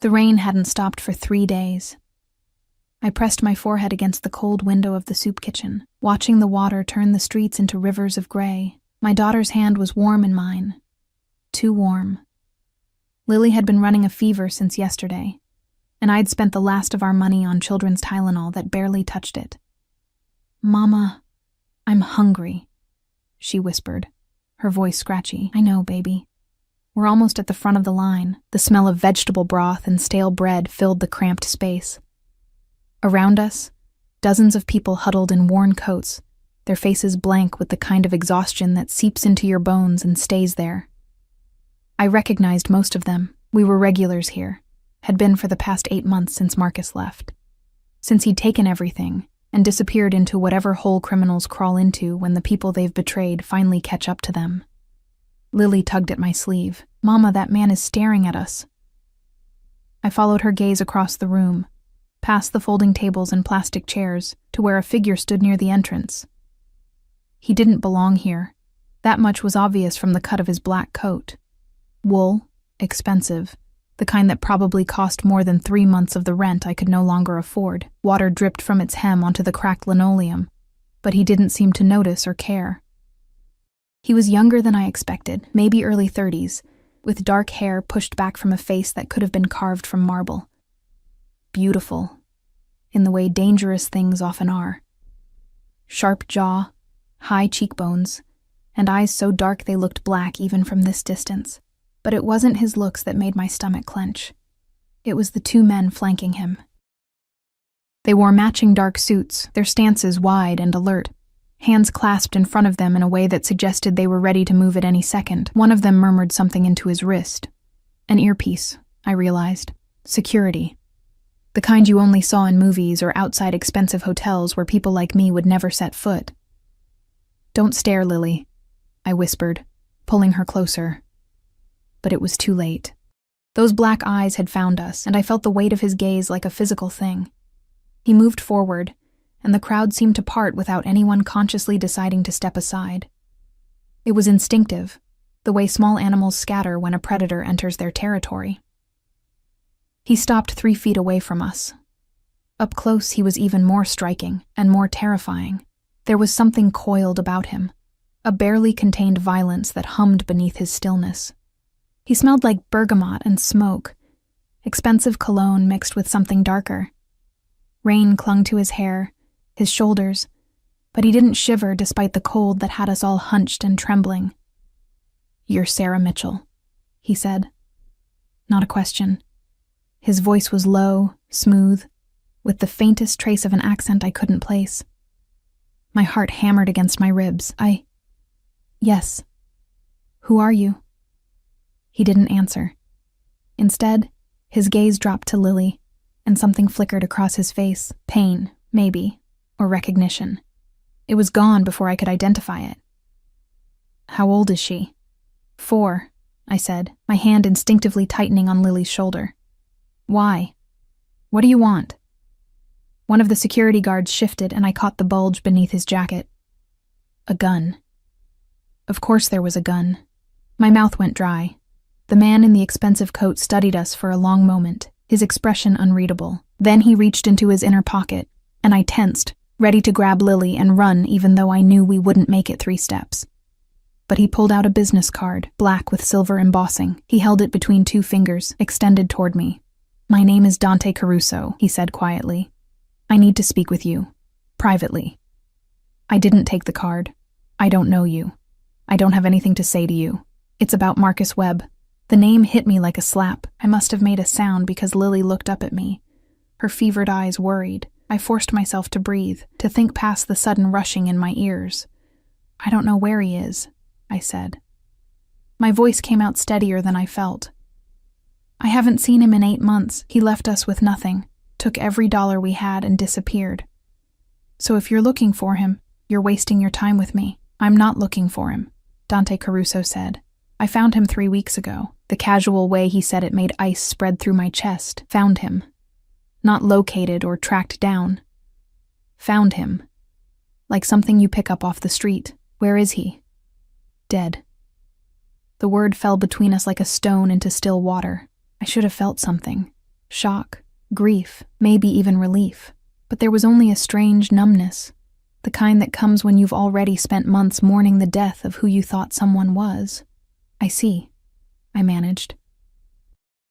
The rain hadn't stopped for 3 days. I pressed my forehead against the cold window of the soup kitchen, watching the water turn the streets into rivers of gray. My daughter's hand was warm in mine. Too warm. Lily had been running a fever since yesterday, and I'd spent the last of our money on children's Tylenol that barely touched it. "Mama, I'm hungry," she whispered, her voice scratchy. "I know, baby." We're almost at the front of the line. The smell of vegetable broth and stale bread filled the cramped space. Around us, dozens of people huddled in worn coats, their faces blank with the kind of exhaustion that seeps into your bones and stays there. I recognized most of them. We were regulars here, had been for the past 8 months since Marcus left. Since he'd taken everything and disappeared into whatever hole criminals crawl into when the people they've betrayed finally catch up to them. Lily tugged at my sleeve. "Mama, that man is staring at us." I followed her gaze across the room, past the folding tables and plastic chairs, to where a figure stood near the entrance. He didn't belong here. That much was obvious from the cut of his black coat. Wool, expensive, the kind that probably cost more than 3 months of the rent I could no longer afford. Water dripped from its hem onto the cracked linoleum, but he didn't seem to notice or care. He was younger than I expected, maybe early 30s, with dark hair pushed back from a face that could have been carved from marble. Beautiful, in the way dangerous things often are. Sharp jaw, high cheekbones, and eyes so dark they looked black even from this distance. But it wasn't his looks that made my stomach clench. It was the 2 men flanking him. They wore matching dark suits, their stances wide and alert, hands clasped in front of them in a way that suggested they were ready to move at any second. One of them murmured something into his wrist. An earpiece, I realized. Security. The kind you only saw in movies or outside expensive hotels where people like me would never set foot. "Don't stare, Lily," I whispered, pulling her closer. But it was too late. Those black eyes had found us, and I felt the weight of his gaze like a physical thing. He moved forward, and the crowd seemed to part without anyone consciously deciding to step aside. It was instinctive, the way small animals scatter when a predator enters their territory. He stopped 3 feet away from us. Up close, he was even more striking and more terrifying. There was something coiled about him, a barely contained violence that hummed beneath his stillness. He smelled like bergamot and smoke, expensive cologne mixed with something darker. Rain clung to his hair, his shoulders, but he didn't shiver despite the cold that had us all hunched and trembling. "You're Sarah Mitchell," he said. Not a question. His voice was low, smooth, with the faintest trace of an accent I couldn't place. My heart hammered against my ribs. Yes. "Who are you?" He didn't answer. Instead, his gaze dropped to Lily, and something flickered across his face. Pain, maybe, or recognition. It was gone before I could identify it. "How old is she?" 4, I said, my hand instinctively tightening on Lily's shoulder. "Why? What do you want?" One of the security guards shifted, and I caught the bulge beneath his jacket. A gun. Of course there was a gun. My mouth went dry. The man in the expensive coat studied us for a long moment, his expression unreadable. Then he reached into his inner pocket, and I tensed, ready to grab Lily and run even though I knew we wouldn't make it 3 steps. But he pulled out a business card, black with silver embossing. He held it between 2 fingers, extended toward me. "My name is Dante Caruso," he said quietly. "I need to speak with you. Privately." I didn't take the card. "I don't know you. I don't have anything to say to you. It's about Marcus Webb." The name hit me like a slap. I must have made a sound because Lily looked up at me, her fevered eyes worried. I forced myself to breathe, to think past the sudden rushing in my ears. "I don't know where he is," I said. My voice came out steadier than I felt. "I haven't seen him in 8 months. He left us with nothing, took every dollar we had and disappeared. So if you're looking for him, you're wasting your time with me." "I'm not looking for him," Dante Caruso said. "I found him 3 weeks ago." The casual way he said it made ice spread through my chest. Found him. Not located or tracked down. Found him. Like something you pick up off the street. "Where is he?" "Dead." The word fell between us like a stone into still water. I should have felt something. Shock, grief, maybe even relief. But there was only a strange numbness, the kind that comes when you've already spent months mourning the death of who you thought someone was. I see, I managed.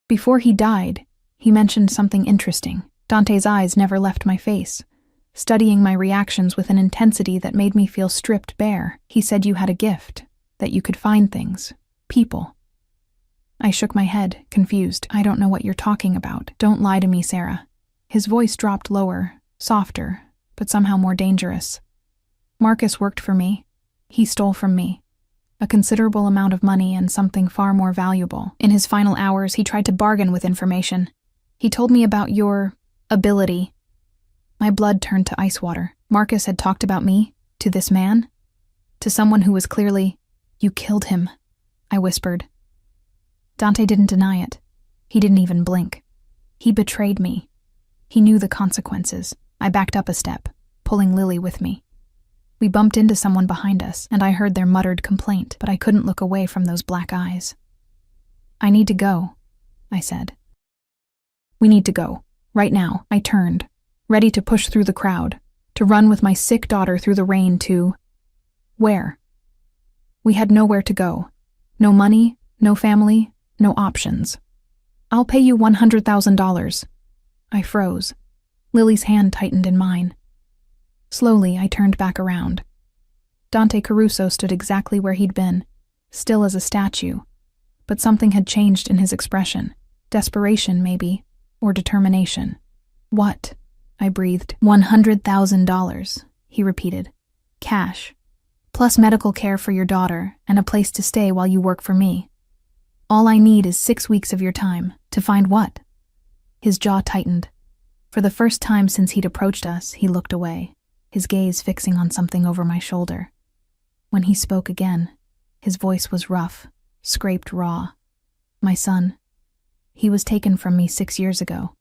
Before he died, he mentioned something interesting. Dante's eyes never left my face, studying my reactions with an intensity that made me feel stripped bare. He said you had a gift, that you could find things, people. I shook my head, confused. I don't know what you're talking about. Don't lie to me, Sarah. His voice dropped lower, softer, but somehow more dangerous. Marcus worked for me. He stole from me a considerable amount of money and something far more valuable. In his final hours, he tried to bargain with information. He told me about your ability. My blood turned to ice water. Marcus had talked about me to this man, to someone who was clearly, "You killed him," I whispered. Dante didn't deny it. He didn't even blink. He betrayed me. He knew the consequences. I backed up a step, pulling Lily with me. We bumped into someone behind us, and I heard their muttered complaint, but I couldn't look away from those black eyes. "I need to go," I said. "We need to go. Right now." I turned, ready to push through the crowd, to run with my sick daughter through the rain to... where? We had nowhere to go. No money, no family, no options. "I'll pay you $100,000. I froze. Lily's hand tightened in mine. Slowly, I turned back around. Dante Caruso stood exactly where he'd been, still as a statue, but something had changed in his expression. Desperation, maybe, or determination. "What?" I breathed. $100,000, he repeated. "Cash, plus medical care for your daughter and a place to stay while you work for me. All I need is 6 weeks of your time. To find what?" His jaw tightened. For the first time since he'd approached us, he looked away, his gaze fixing on something over my shoulder. When he spoke again, his voice was rough, scraped raw. "My son. He was taken from me 6 years ago.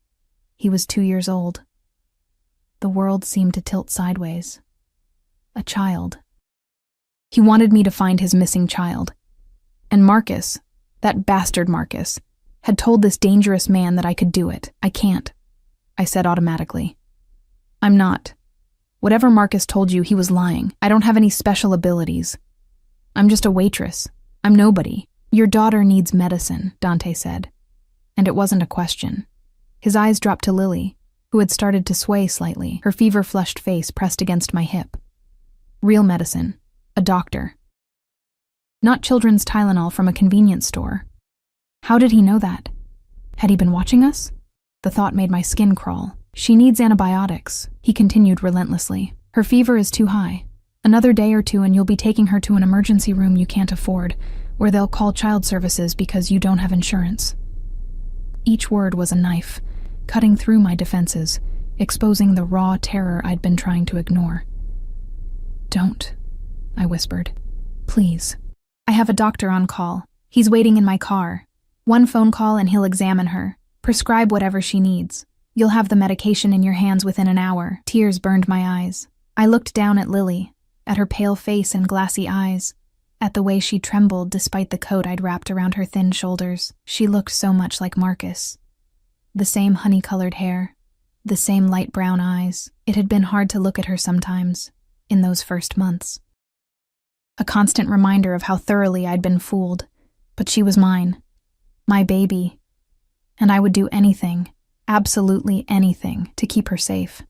He was 2 years old." The world seemed to tilt sideways. A child. He wanted me to find his missing child. And Marcus, that bastard Marcus, had told this dangerous man that I could do it. "I can't," I said automatically. "I'm not. Whatever Marcus told you, he was lying. I don't have any special abilities. I'm just a waitress. I'm nobody." "Your daughter needs medicine," Dante said. And it wasn't a question. His eyes dropped to Lily, who had started to sway slightly, her fever-flushed face pressed against my hip. "Real medicine. A doctor. Not children's Tylenol from a convenience store." How did he know that? Had he been watching us? The thought made my skin crawl. "She needs antibiotics," he continued relentlessly. "Her fever is too high. Another day or two and you'll be taking her to an emergency room you can't afford, where they'll call child services because you don't have insurance." Each word was a knife, cutting through my defenses, exposing the raw terror I'd been trying to ignore. "Don't," I whispered. "Please. I have a doctor on call. He's waiting in my car. One phone call and he'll examine her, prescribe whatever she needs. You'll have the medication in your hands within an hour." Tears burned my eyes. I looked down at Lily, at her pale face and glassy eyes, at the way she trembled despite the coat I'd wrapped around her thin shoulders. She looked so much like Marcus. The same honey-colored hair, the same light brown eyes. It had been hard to look at her sometimes, in those first months. A constant reminder of how thoroughly I'd been fooled, but she was mine, my baby, and I would do anything, absolutely anything, to keep her safe.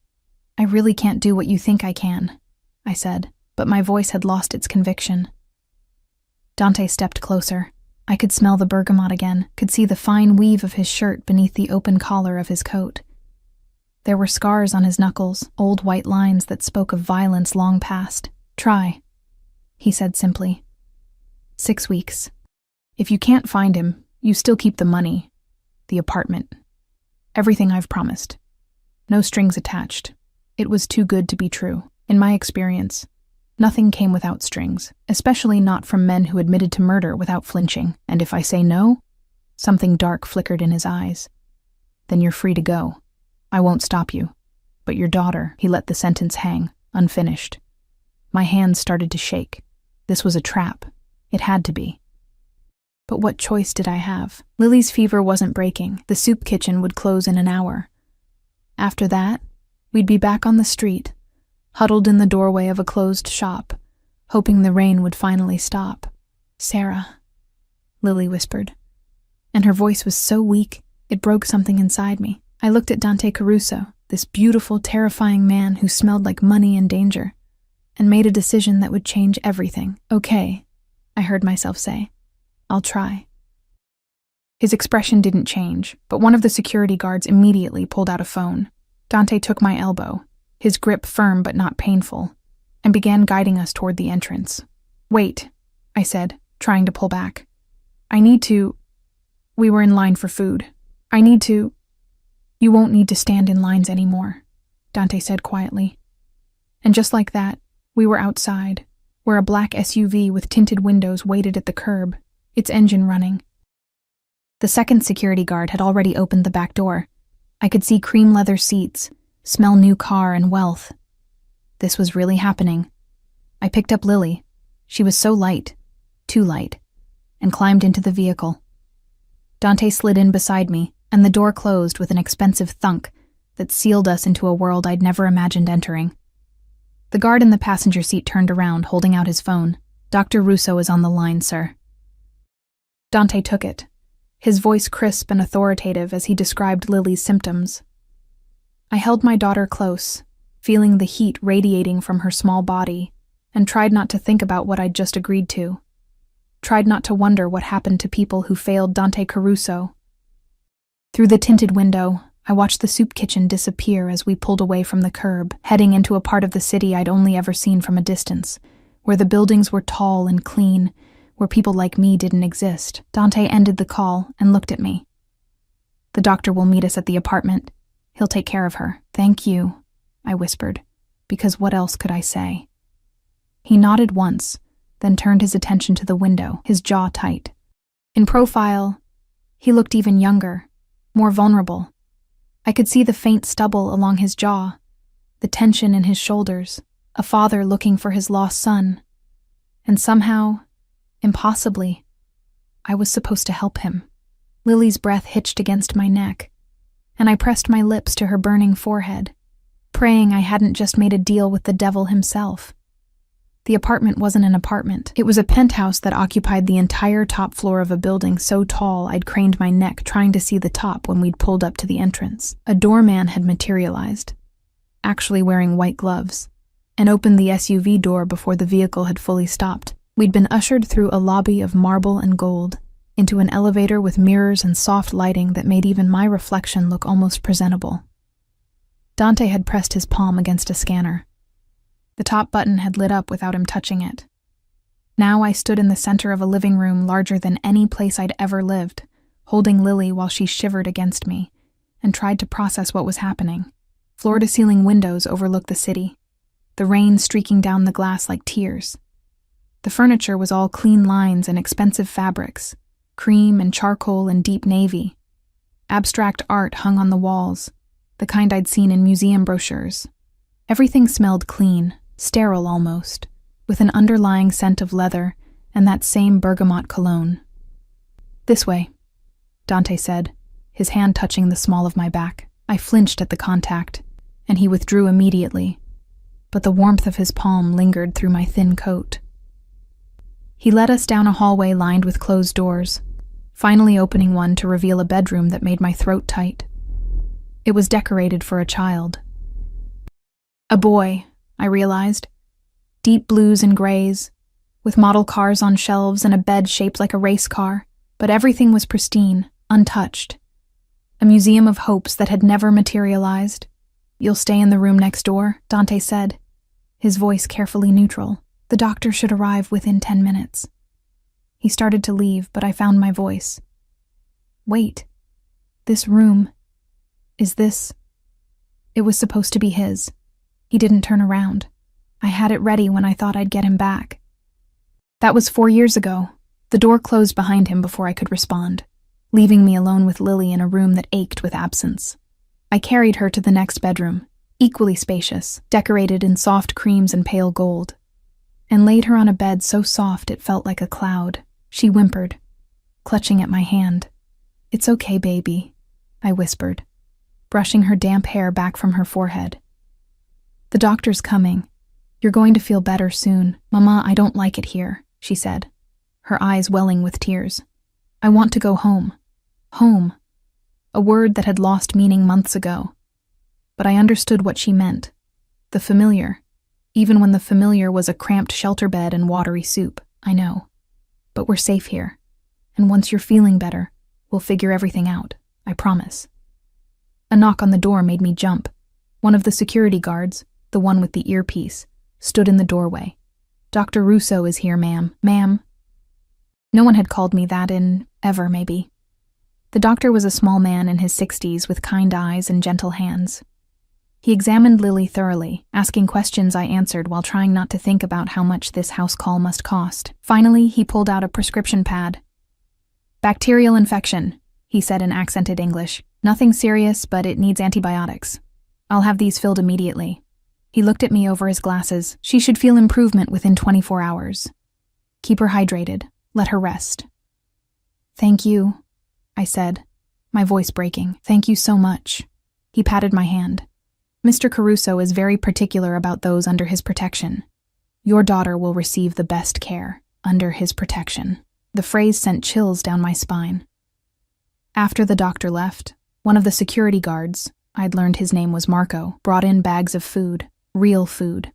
"I really can't do what you think I can," I said, but my voice had lost its conviction. Dante stepped closer. I could smell the bergamot again, could see the fine weave of his shirt beneath the open collar of his coat. There were scars on his knuckles, old white lines that spoke of violence long past. "Try," he said simply. 6 weeks. If you can't find him, you still keep the money, the apartment, everything I've promised. No strings attached. It was too good to be true. In my experience, nothing came without strings, especially not from men who admitted to murder without flinching. And if I say no, something dark flickered in his eyes. "Then you're free to go. I won't stop you. But your daughter," he let the sentence hang, unfinished. My hands started to shake. This was a trap. It had to be. But what choice did I have? Lily's fever wasn't breaking. The soup kitchen would close in an hour. After that, we'd be back on the street, huddled in the doorway of a closed shop, hoping the rain would finally stop. "Sarah," Lily whispered, and her voice was so weak it broke something inside me. I looked at Dante Caruso, this beautiful, terrifying man who smelled like money and danger, and made a decision that would change everything. "Okay," I heard myself say. "I'll try." His expression didn't change, but one of the security guards immediately pulled out a phone. Dante took my elbow, his grip firm but not painful, and began guiding us toward the entrance. "Wait," I said, trying to pull back. "I need to—" We were in line for food. "I need to—" "You won't need to stand in lines anymore," Dante said quietly. And just like that, we were outside, where a black SUV with tinted windows waited at the curb, its engine running. The second security guard had already opened the back door. I could see cream leather seats, smell new car and wealth. This was really happening. I picked up Lily. She was so light, too light, and climbed into the vehicle. Dante slid in beside me, and the door closed with an expensive thunk that sealed us into a world I'd never imagined entering. The guard in the passenger seat turned around, holding out his phone. "Dr. Russo is on the line, sir." Dante took it, his voice crisp and authoritative as he described Lily's symptoms. I held my daughter close, feeling the heat radiating from her small body, and tried not to think about what I'd just agreed to. Tried not to wonder what happened to people who failed Dante Caruso. Through the tinted window, I watched the soup kitchen disappear as we pulled away from the curb, heading into a part of the city I'd only ever seen from a distance, where the buildings were tall and clean, where people like me didn't exist. Dante ended the call and looked at me. "The doctor will meet us at the apartment. He'll take care of her." "Thank you," I whispered, because what else could I say? He nodded once, then turned his attention to the window, his jaw tight. In profile, he looked even younger, more vulnerable. I could see the faint stubble along his jaw, the tension in his shoulders, a father looking for his lost son. And somehow, impossibly, I was supposed to help him. Lily's breath hitched against my neck, and I pressed my lips to her burning forehead, praying I hadn't just made a deal with the devil himself. The apartment wasn't an apartment. It was a penthouse that occupied the entire top floor of a building so tall I'd craned my neck trying to see the top when we'd pulled up to the entrance. A doorman had materialized, actually wearing white gloves, and opened the SUV door before the vehicle had fully stopped. We'd been ushered through a lobby of marble and gold, into an elevator with mirrors and soft lighting that made even my reflection look almost presentable. Dante had pressed his palm against a scanner. The top button had lit up without him touching it. Now I stood in the center of a living room larger than any place I'd ever lived, holding Lily while she shivered against me, and tried to process what was happening. Floor-to-ceiling windows overlooked the city, the rain streaking down the glass like tears. The furniture was all clean lines and expensive fabrics, cream and charcoal and deep navy. Abstract art hung on the walls, the kind I'd seen in museum brochures. Everything smelled clean, sterile almost, with an underlying scent of leather and that same bergamot cologne. "This way," Dante said, his hand touching the small of my back. I flinched at the contact, and he withdrew immediately, but the warmth of his palm lingered through my thin coat. He led us down a hallway lined with closed doors, finally opening one to reveal a bedroom that made my throat tight. It was decorated for a child. A boy, I realized. Deep blues and grays, with model cars on shelves and a bed shaped like a race car, but everything was pristine, untouched. A museum of hopes that had never materialized. "You'll stay in the room next door," Dante said, his voice carefully neutral. "The doctor should arrive within 10 minutes. He started to leave, but I found my voice. "Wait. This room. Is this—" It was supposed to be his. He didn't turn around. I had it ready when I thought I'd get him back. That was 4 years ago. The door closed behind him before I could respond, leaving me alone with Lily in a room that ached with absence. I carried her to the next bedroom, equally spacious, decorated in soft creams and pale gold, and laid her on a bed so soft it felt like a cloud. She whimpered. clutching at my hand. "It's okay, baby," I whispered, brushing her damp hair back from her forehead. "The doctor's coming. You're going to feel better soon." "Mama, I don't like it here," she said, her eyes welling with tears. "I want to go home." Home. A word that had lost meaning months ago. But I understood what she meant. The familiar. Even when the familiar was a cramped shelter bed and watery soup. I know. But we're safe here. And once you're feeling better, we'll figure everything out. I promise. A knock on the door made me jump. One of the security guards, the one with the earpiece, stood in the doorway. "Dr. Russo is here, ma'am." "Ma'am?" No one had called me that in ever, maybe. The doctor was a small man in his 60s with kind eyes and gentle hands. He examined Lily thoroughly, asking questions I answered while trying not to think about how much this house call must cost. Finally, he pulled out a prescription pad. "Bacterial infection," he said in accented English. "Nothing serious, but it needs antibiotics. I'll have these filled immediately." He looked at me over his glasses. "She should feel improvement within 24 hours. Keep her hydrated. Let her rest." "Thank you," I said, my voice breaking. "Thank you so much." He patted my hand. "Mr. Caruso is very particular about those under his protection. Your daughter will receive the best care, under his protection." The phrase sent chills down my spine. After the doctor left, one of the security guards, I'd learned his name was Marco, brought in bags of food, real food.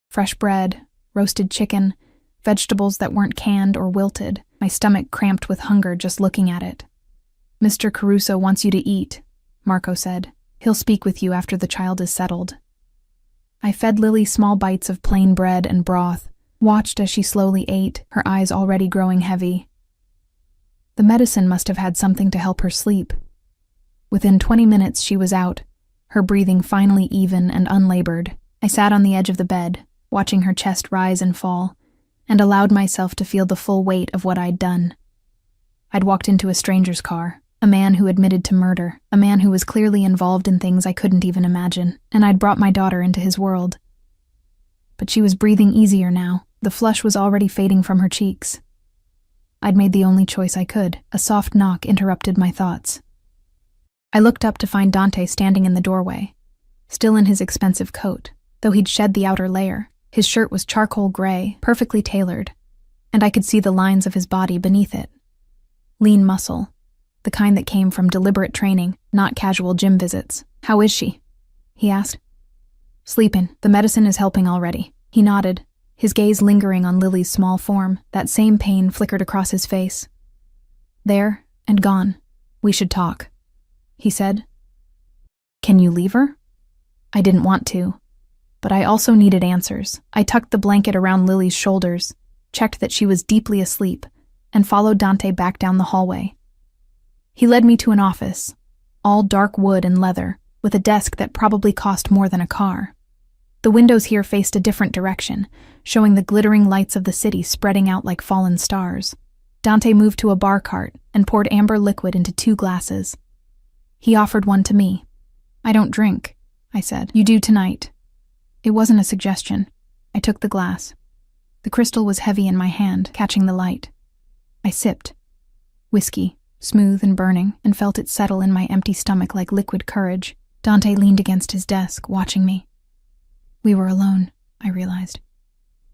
Fresh bread, roasted chicken, vegetables that weren't canned or wilted. My stomach cramped with hunger just looking at it. "Mr. Caruso wants you to eat," Marco said. "He'll speak with you after the child is settled." I fed Lily small bites of plain bread and broth, watched as she slowly ate, her eyes already growing heavy. The medicine must have had something to help her sleep. Within 20 minutes she was out, her breathing finally even and unlabored. I sat on the edge of the bed, watching her chest rise and fall, and allowed myself to feel the full weight of what I'd done. I'd walked into a stranger's car, a man who admitted to murder, a man who was clearly involved in things I couldn't even imagine, and I'd brought my daughter into his world. But she was breathing easier now. The flush was already fading from her cheeks. I'd made the only choice I could. A soft knock interrupted my thoughts. I looked up to find Dante standing in the doorway, still in his expensive coat, though he'd shed the outer layer. His shirt was charcoal gray, perfectly tailored, and I could see the lines of his body beneath it. Lean muscle, the kind that came from deliberate training, not casual gym visits. "How is she?" he asked. "Sleepin'. The medicine is helping already." He nodded, his gaze lingering on Lily's small form. That same pain flickered across his face. "There, and gone. We should talk," he said. "Can you leave her?" I didn't want to, but I also needed answers. I tucked the blanket around Lily's shoulders, checked that she was deeply asleep, and followed Dante back down the hallway. He led me to an office, all dark wood and leather, with a desk that probably cost more than a car. The windows here faced a different direction, showing the glittering lights of the city spreading out like fallen stars. Dante moved to a bar cart and poured amber liquid into 2 glasses. He offered one to me. "I don't drink," I said. "You do tonight." It wasn't a suggestion. I took the glass. The crystal was heavy in my hand, catching the light. I sipped. Whiskey, smooth and burning, and felt it settle in my empty stomach like liquid courage. Dante leaned against his desk, watching me. We were alone, I realized.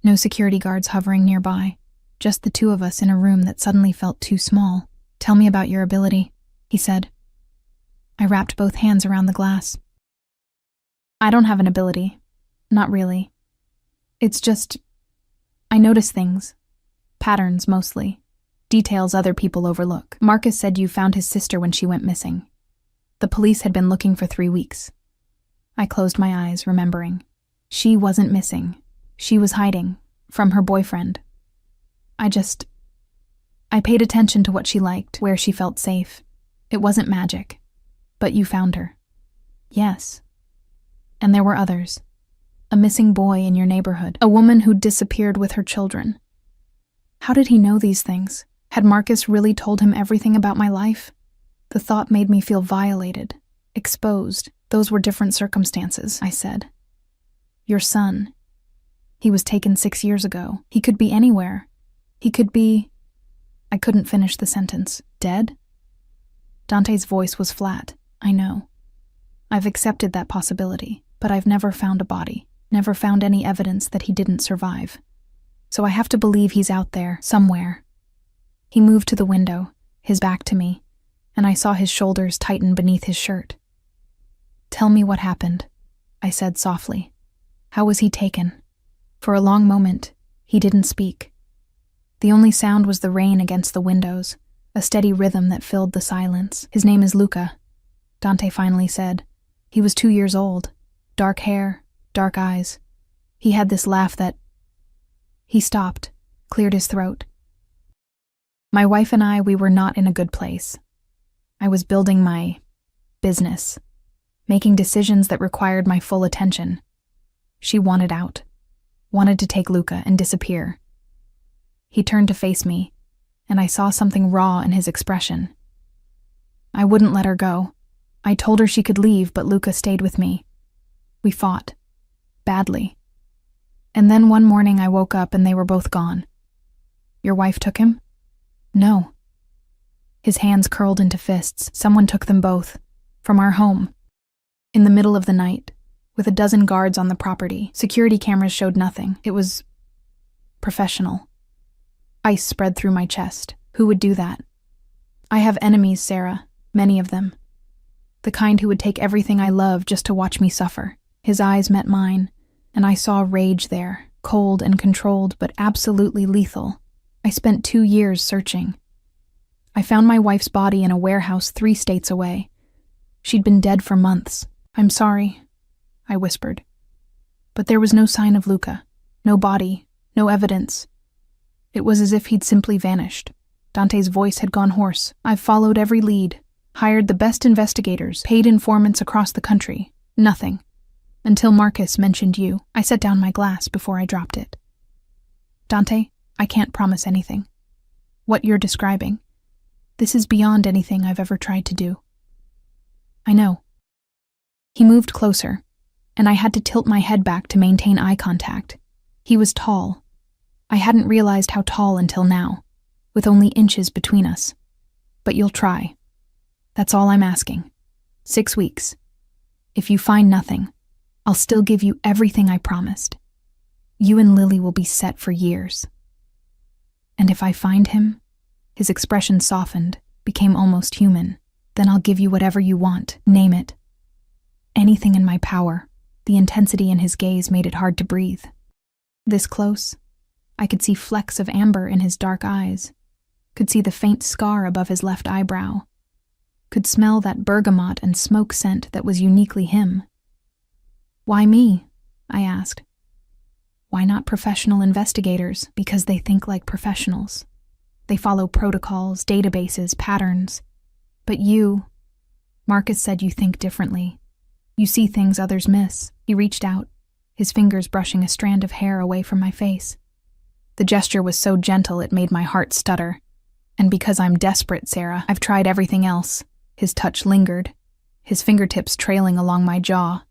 No security guards hovering nearby, just the 2 of us in a room that suddenly felt too small. "Tell me about your ability," he said. I wrapped both hands around the glass. "I don't have an ability. Not really. It's just, I notice things. Patterns, mostly. Details other people overlook. Marcus said you found his sister when she went missing. The police had been looking for 3 weeks. I closed my eyes, remembering. She wasn't missing. She was hiding, from her boyfriend. I paid attention to what she liked, where she felt safe. It wasn't magic. But you found her." "Yes. And there were others. A missing boy in your neighborhood. A woman who'd disappeared with her children." How did he know these things? Had Marcus really told him everything about my life? The thought made me feel violated, exposed. "Those were different circumstances," I said. "Your son. He was taken 6 years ago. He could be anywhere. He could be..." I couldn't finish the sentence. Dead? Dante's voice was flat. I know. I've accepted that possibility, but I've never found a body, never found any evidence that he didn't survive. So I have to believe he's out there, somewhere. He moved to the window, his back to me, and I saw his shoulders tighten beneath his shirt. Tell me what happened, I said softly. How was he taken? For a long moment, he didn't speak. The only sound was the rain against the windows, a steady rhythm that filled the silence. His name is Luca, Dante finally said. He was 2 years old. Dark hair, dark eyes. He had this laugh that... He stopped, cleared his throat. My wife and I, we were not in a good place. I was building my business, making decisions that required my full attention. She wanted out, wanted to take Luca and disappear. He turned to face me, and I saw something raw in his expression. I wouldn't let her go. I told her she could leave, but Luca stayed with me. We fought. Badly. And then one morning I woke up and they were both gone. Your wife took him? No. His hands curled into fists. Someone took them both. From our home. In the middle of the night, with a dozen guards on the property. Security cameras showed nothing. It was... professional. Ice spread through my chest. Who would do that? I have enemies, Sarah. Many of them. The kind who would take everything I love just to watch me suffer. His eyes met mine, and I saw rage there, cold and controlled, but absolutely lethal. I spent 2 years searching. I found my wife's body in a warehouse 3 states away. She'd been dead for months. I'm sorry, I whispered. But there was no sign of Luca. No body, no evidence. It was as if he'd simply vanished. Dante's voice had gone hoarse. I've followed every lead, hired the best investigators, paid informants across the country. Nothing. Until Marcus mentioned you. I set down my glass before I dropped it. Dante, I can't promise anything. What you're describing, this is beyond anything I've ever tried to do. I know. He moved closer, and I had to tilt my head back to maintain eye contact. He was tall. I hadn't realized how tall until now, with only inches between us. But you'll try. That's all I'm asking. 6 weeks. If you find nothing, I'll still give you everything I promised. You and Lily will be set for years. And if I find him, his expression softened, became almost human, then I'll give you whatever you want, name it. Anything in my power. The intensity in his gaze made it hard to breathe. This close, I could see flecks of amber in his dark eyes, could see the faint scar above his left eyebrow, could smell that bergamot and smoke scent that was uniquely him. Why me? I asked. Why not professional investigators? Because they think like professionals. They follow protocols, databases, patterns. But you, Marcus said you think differently. You see things others miss. He reached out, his fingers brushing a strand of hair away from my face. The gesture was so gentle it made my heart stutter. And because I'm desperate, Sarah, I've tried everything else. His touch lingered, his fingertips trailing along my jaw.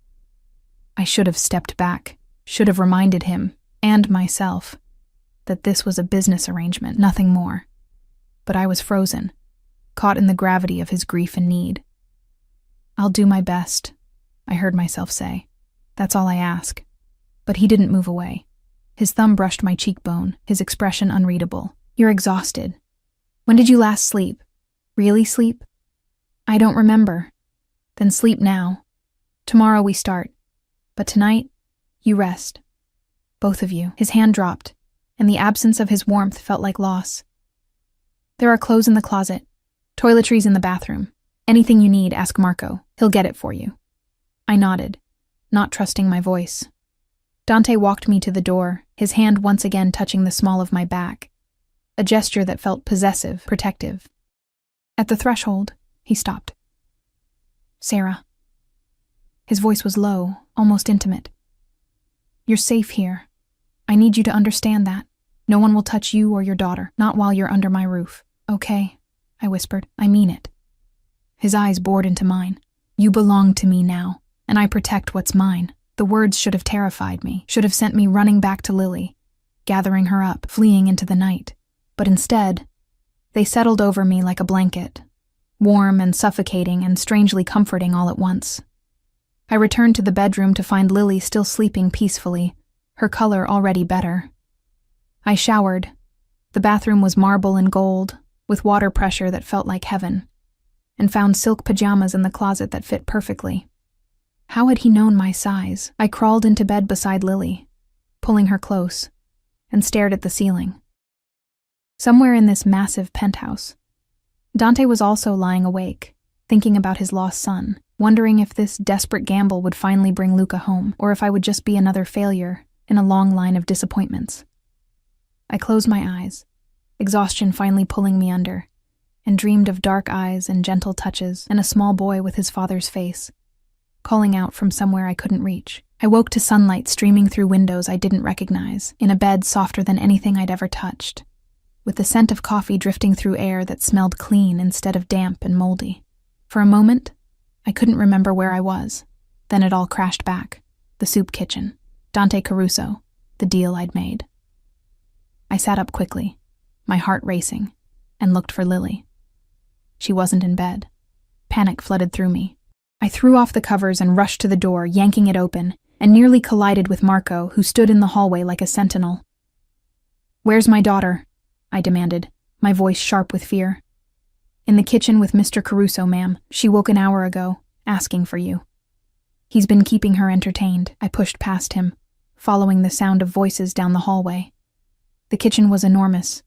I should have stepped back, should have reminded him, and myself, that this was a business arrangement, nothing more. But I was frozen, caught in the gravity of his grief and need. I'll do my best, I heard myself say. That's all I ask. But he didn't move away. His thumb brushed my cheekbone, his expression unreadable. You're exhausted. When did you last sleep? Really sleep? I don't remember. Then sleep now. Tomorrow we start. But tonight, you rest. Both of you. His hand dropped, and the absence of his warmth felt like loss. There are clothes in the closet. Toiletries in the bathroom. Anything you need, ask Marco. He'll get it for you. I nodded, not trusting my voice. Dante walked me to the door, his hand once again touching the small of my back, a gesture that felt possessive, protective. At the threshold, he stopped. Sarah. His voice was low, almost intimate. You're safe here. I need you to understand that. No one will touch you or your daughter, not while you're under my roof. Okay, I whispered. I mean it. His eyes bored into mine. You belong to me now, and I protect what's mine. The words should have terrified me, should have sent me running back to Lily, gathering her up, fleeing into the night. But instead, They settled over me like a blanket, warm and suffocating and strangely comforting all at once. I returned to the bedroom to find Lily still sleeping peacefully, her color already better. I showered. The bathroom was marble and gold, with water pressure that felt like heaven, and found silk pajamas in the closet that fit perfectly. How had he known my size? I crawled into bed beside Lily, pulling her close, and stared at the ceiling. Somewhere in this massive penthouse, Dante was also lying awake, thinking about his lost son, wondering if this desperate gamble would finally bring Luca home, or if I would just be another failure in a long line of disappointments. I closed my eyes, exhaustion finally pulling me under, and dreamed of dark eyes and gentle touches and a small boy with his father's face, calling out from somewhere I couldn't reach. I woke to sunlight streaming through windows I didn't recognize, in a bed softer than anything I'd ever touched, with the scent of coffee drifting through air that smelled clean instead of damp and moldy. For a moment, I couldn't remember where I was. Then it all crashed back. The soup kitchen, Dante Caruso, the deal I'd made. I sat up quickly, my heart racing, and looked for Lily. She wasn't in bed. Panic flooded through me. I threw off the covers and rushed to the door, yanking it open, and nearly collided with Marco, who stood in the hallway like a sentinel. "Where's my daughter?" I demanded, my voice sharp with fear. "In the kitchen with Mr. Caruso, ma'am. She woke an hour ago, asking for you." "He's been keeping her entertained." I pushed past him, following the sound of voices down the hallway. The kitchen was enormous,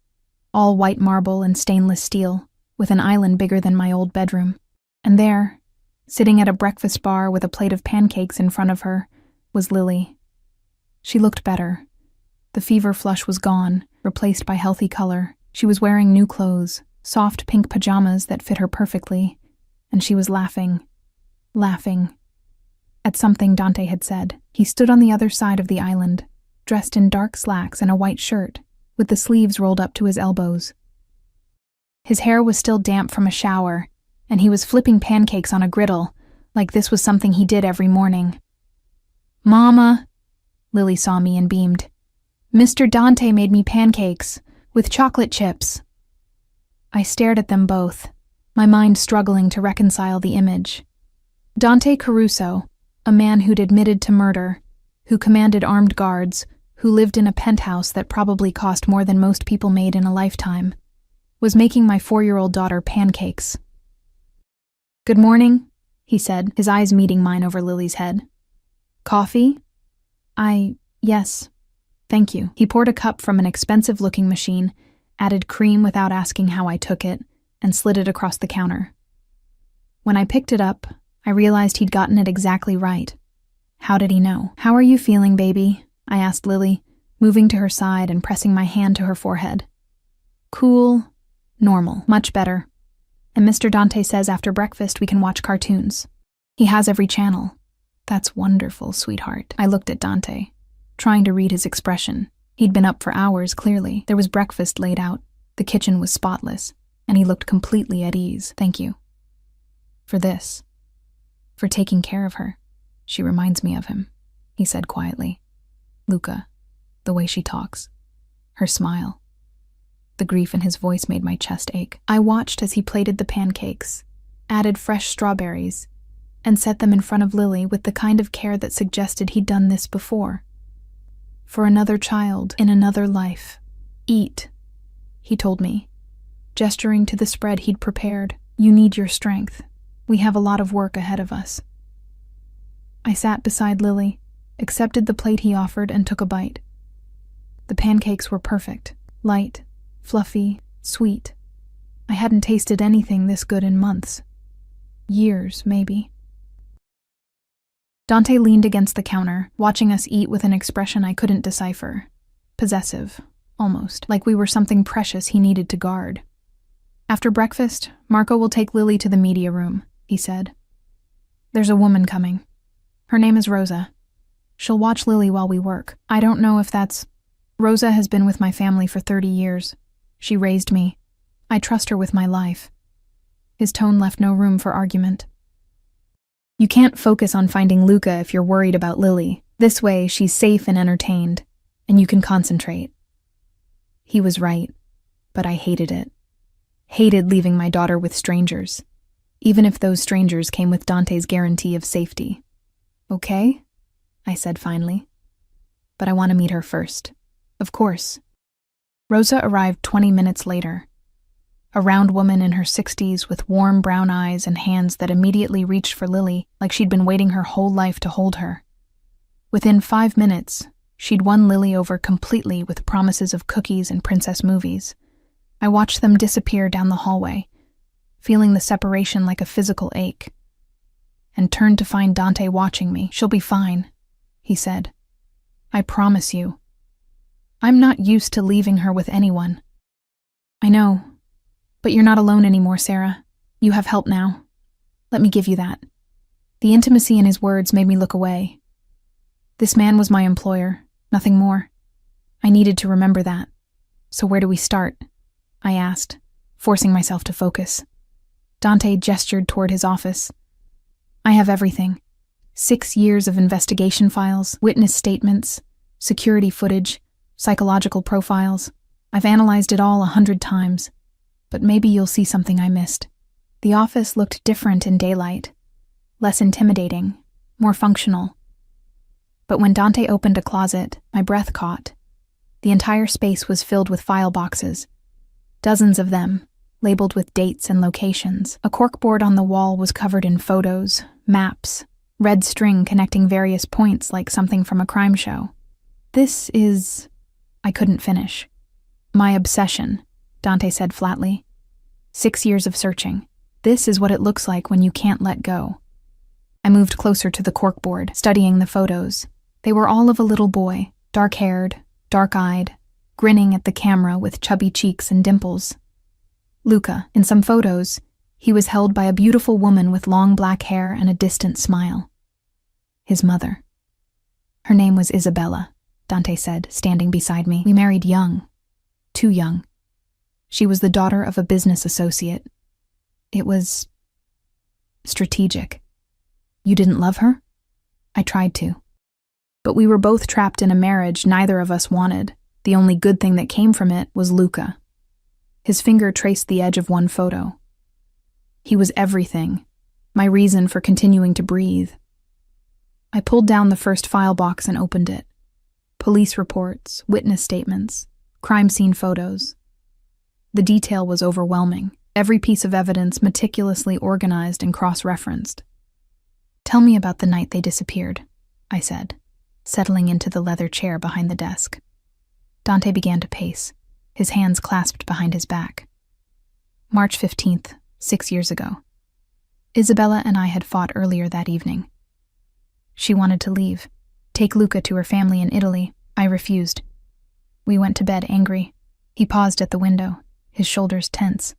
all white marble and stainless steel, with an island bigger than my old bedroom. And there, sitting at a breakfast bar with a plate of pancakes in front of her, was Lily. She looked better. The fever flush was gone, replaced by healthy color. She was wearing new clothes, soft pink pajamas that fit her perfectly, and she was laughing at something Dante had said. He stood on the other side of the island, dressed in dark slacks and a white shirt, with the sleeves rolled up to his elbows. His hair was still damp from a shower, and he was flipping pancakes on a griddle, like this was something he did every morning. "Mama," Lily saw me and beamed. "Mr. Dante made me pancakes, with chocolate chips." I stared at them both, my mind struggling to reconcile the image. Dante Caruso, a man who'd admitted to murder, who commanded armed guards, who lived in a penthouse that probably cost more than most people made in a lifetime, was making my 4-year-old daughter pancakes. "Good morning," he said, his eyes meeting mine over Lily's head. "Coffee?" Yes, thank you." He poured a cup from an expensive-looking machine, added cream without asking how I took it, and slid it across the counter. When I picked it up, I realized he'd gotten it exactly right. How did he know? "How are you feeling, baby?" I asked Lily, moving to her side and pressing my hand to her forehead. "Cool, normal, much better. And Mr. Dante says after breakfast we can watch cartoons. He has every channel." "That's wonderful, sweetheart." I looked at Dante, trying to read his expression. He'd been up for hours, clearly. There was breakfast laid out. The kitchen was spotless, and he looked completely at ease. "Thank you. For this. For taking care of her. She reminds me of him," he said quietly. "Luca, the way she talks. Her smile." The grief in his voice made my chest ache. I watched as he plated the pancakes, added fresh strawberries, and set them in front of Lily with the kind of care that suggested he'd done this before. "For another child, in another life. Eat," he told me, gesturing to the spread he'd prepared. "You need your strength. We have a lot of work ahead of us." I sat beside Lily, accepted the plate he offered, and took a bite. The pancakes were perfect, light, fluffy, sweet. I hadn't tasted anything this good in months. Years, maybe. Dante leaned against the counter, watching us eat with an expression I couldn't decipher. Possessive, almost, like we were something precious he needed to guard. "After breakfast, Marco will take Lily to the media room," he said. "There's a woman coming. Her name is Rosa. She'll watch Lily while we work. I don't know if that's... Rosa has been with my family for 30 years. She raised me. I trust her with my life." His tone left no room for argument. "You can't focus on finding Luca if you're worried about Lily. This way, she's safe and entertained, and you can concentrate." He was right, but I hated it. Hated leaving my daughter with strangers, even if those strangers came with Dante's guarantee of safety. Okay, I said finally. But I want to meet her first. Of course. Rosa arrived 20 minutes later. A round woman in her 60s with warm brown eyes and hands that immediately reached for Lily like she'd been waiting her whole life to hold her. Within 5 minutes, she'd won Lily over completely with promises of cookies and princess movies. I watched them disappear down the hallway, feeling the separation like a physical ache, and turned to find Dante watching me. "She'll be fine," he said. "I promise you. I'm not used to leaving her with anyone." "I know, but you're not alone anymore, Sarah. You have help now. Let me give you that." The intimacy in his words made me look away. This man was my employer, nothing more. I needed to remember that. "So where do we start?" I asked, forcing myself to focus. Dante gestured toward his office. "I have everything. 6 years of investigation files, witness statements, security footage, psychological profiles. I've analyzed it all 100 times. But maybe you'll see something I missed." The office looked different in daylight, less intimidating, more functional. But when Dante opened a closet, my breath caught. The entire space was filled with file boxes, dozens of them, labeled with dates and locations. A corkboard on the wall was covered in photos, maps, red string connecting various points like something from a crime show. "This is..." I couldn't finish. "My obsession," Dante said flatly. 6 years of searching. This is what it looks like when you can't let go. I moved closer to the corkboard, studying the photos. They were all of a little boy, dark-haired, dark-eyed, grinning at the camera with chubby cheeks and dimples. Luca, in some photos, he was held by a beautiful woman with long black hair and a distant smile. His mother. Her name was Isabella, Dante said, standing beside me. "We married young. Too young. She was the daughter of a business associate. It was strategic." "You didn't love her?" "I tried to. But we were both trapped in a marriage neither of us wanted. The only good thing that came from it was Luca." His finger traced the edge of one photo. "He was everything, my reason for continuing to breathe." I pulled down the first file box and opened it. Police reports, witness statements, crime scene photos. The detail was overwhelming, every piece of evidence meticulously organized and cross-referenced. "Tell me about the night they disappeared," I said, settling into the leather chair behind the desk. Dante began to pace, his hands clasped behind his back. "March 15th, 6 years ago. Isabella and I had fought earlier that evening. She wanted to leave, take Luca to her family in Italy. I refused. We went to bed angry." He paused at the window, his shoulders tense.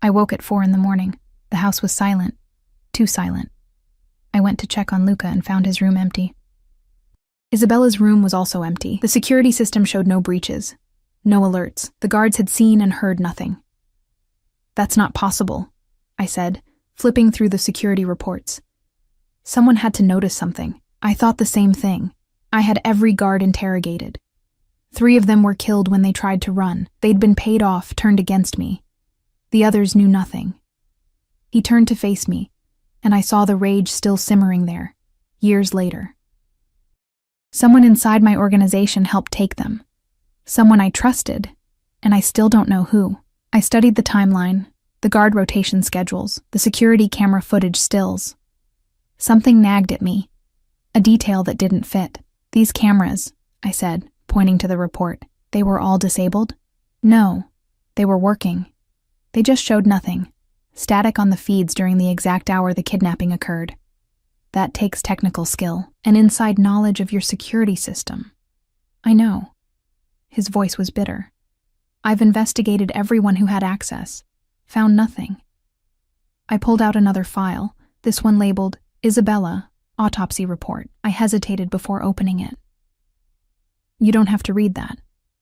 "I woke at 4 a.m. The house was silent, too silent. I went to check on Luca and found his room empty. Isabella's room was also empty. The security system showed no breaches, no alerts. The guards had seen and heard nothing." "That's not possible," I said, flipping through the security reports. "Someone had to notice something." I thought the same thing. I had every guard interrogated. 3 of them were killed when they tried to run. They'd been paid off, turned against me. The others knew nothing. He turned to face me, and I saw the rage still simmering there, years later. Someone inside my organization helped take them. Someone I trusted, and I still don't know who. I studied the timeline, the guard rotation schedules, the security camera footage stills. Something nagged at me, a detail that didn't fit. "These cameras," I said, pointing to the report, "they were all disabled?" "No, they were working. They just showed nothing. Static on the feeds during the exact hour the kidnapping occurred. That takes technical skill, and inside knowledge of your security system." "I know." His voice was bitter. "I've investigated everyone who had access. Found nothing." I pulled out another file, this one labeled, "Isabella, Autopsy Report." I hesitated before opening it. "You don't have to read that,"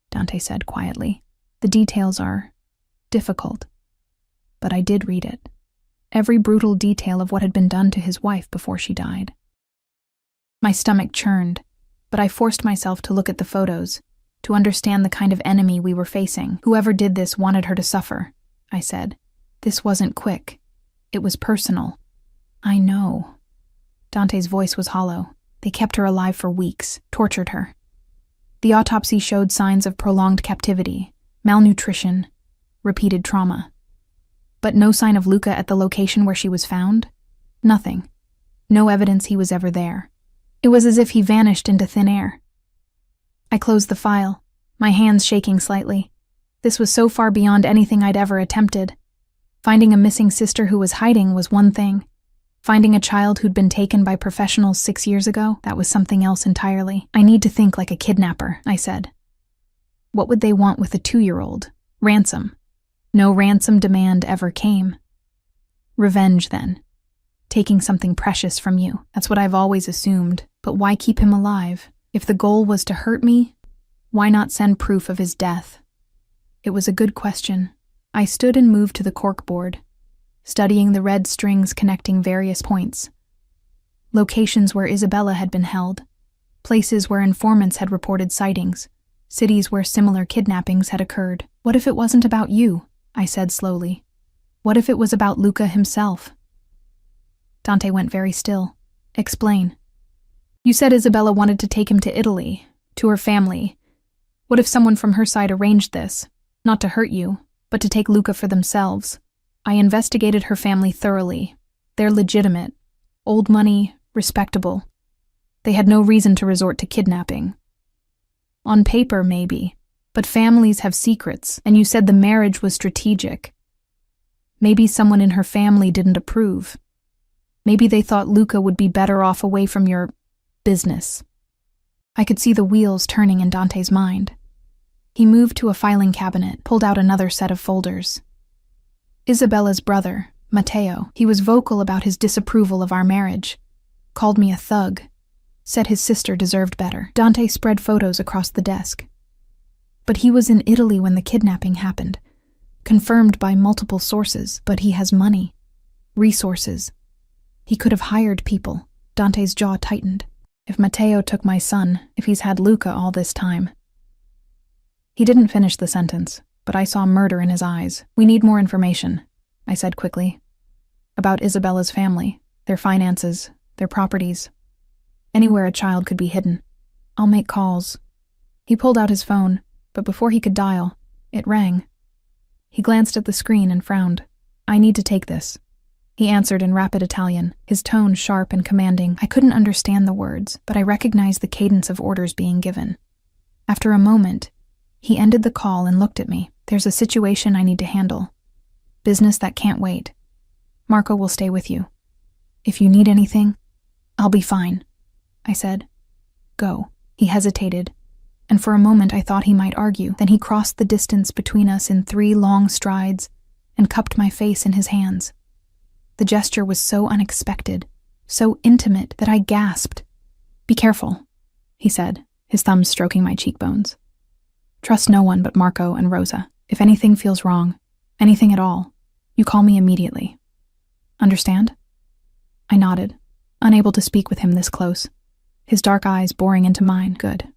Dante said quietly. "The details are difficult." But I did read it. Every brutal detail of what had been done to his wife before she died. My stomach churned, but I forced myself to look at the photos, to understand the kind of enemy we were facing. "Whoever did this wanted her to suffer," I said, This wasn't quick. It was personal. I know. Dante's voice was hollow. They kept her alive for weeks, tortured her. The autopsy showed signs of prolonged captivity, malnutrition, repeated trauma. But no sign of Luca at the location where she was found? Nothing. No evidence he was ever there. It was as if he vanished into thin air. I closed the file, my hands shaking slightly. This was so far beyond anything I'd ever attempted. Finding a missing sister who was hiding was one thing. Finding a child who'd been taken by professionals 6 years ago, that was something else entirely. I need to think like a kidnapper, I said. What would they want with a 2-year-old? Ransom. No ransom demand ever came. Revenge, then. Taking something precious from you. That's what I've always assumed. But why keep him alive? If the goal was to hurt me, why not send proof of his death? It was a good question. I stood and moved to the corkboard, studying the red strings connecting various points. Locations where Isabella had been held, places where informants had reported sightings, cities where similar kidnappings had occurred. What if it wasn't about you? I said slowly. What if it was about Luca himself? Dante went very still. Explain. You said Isabella wanted to take him to Italy, to her family. What if someone from her side arranged this? Not to hurt you, but to take Luca for themselves. I investigated her family thoroughly. They're legitimate. Old money, respectable. They had no reason to resort to kidnapping. On paper, maybe. But families have secrets, and you said the marriage was strategic. Maybe someone in her family didn't approve. Maybe they thought Luca would be better off away from your business. I could see the wheels turning in Dante's mind. He moved to a filing cabinet, pulled out another set of folders. Isabella's brother, Matteo, he was vocal about his disapproval of our marriage. Called me a thug. Said his sister deserved better. Dante spread photos across the desk. But he was in Italy when the kidnapping happened. Confirmed by multiple sources, but he has money. Resources. He could have hired people. Dante's jaw tightened. If Matteo took my son, if he's had Luca all this time. He didn't finish the sentence, but I saw murder in his eyes. We need more information, I said quickly. About Isabella's family, their finances, their properties. Anywhere a child could be hidden. I'll make calls. He pulled out his phone, but before he could dial, it rang. He glanced at the screen and frowned. I need to take this. He answered in rapid Italian, his tone sharp and commanding. I couldn't understand the words, but I recognized the cadence of orders being given. After a moment, he ended the call and looked at me. There's a situation I need to handle. Business that can't wait. Marco will stay with you. If you need anything, I'll be fine, I said. Go. He hesitated, and for a moment I thought he might argue. Then he crossed the distance between us in 3 long strides and cupped my face in his hands. The gesture was so unexpected, so intimate that I gasped. Be careful, he said, his thumbs stroking my cheekbones. Trust no one but Marco and Rosa. If anything feels wrong, anything at all, you call me immediately. Understand? I nodded, unable to speak with him this close, his dark eyes boring into mine. Good.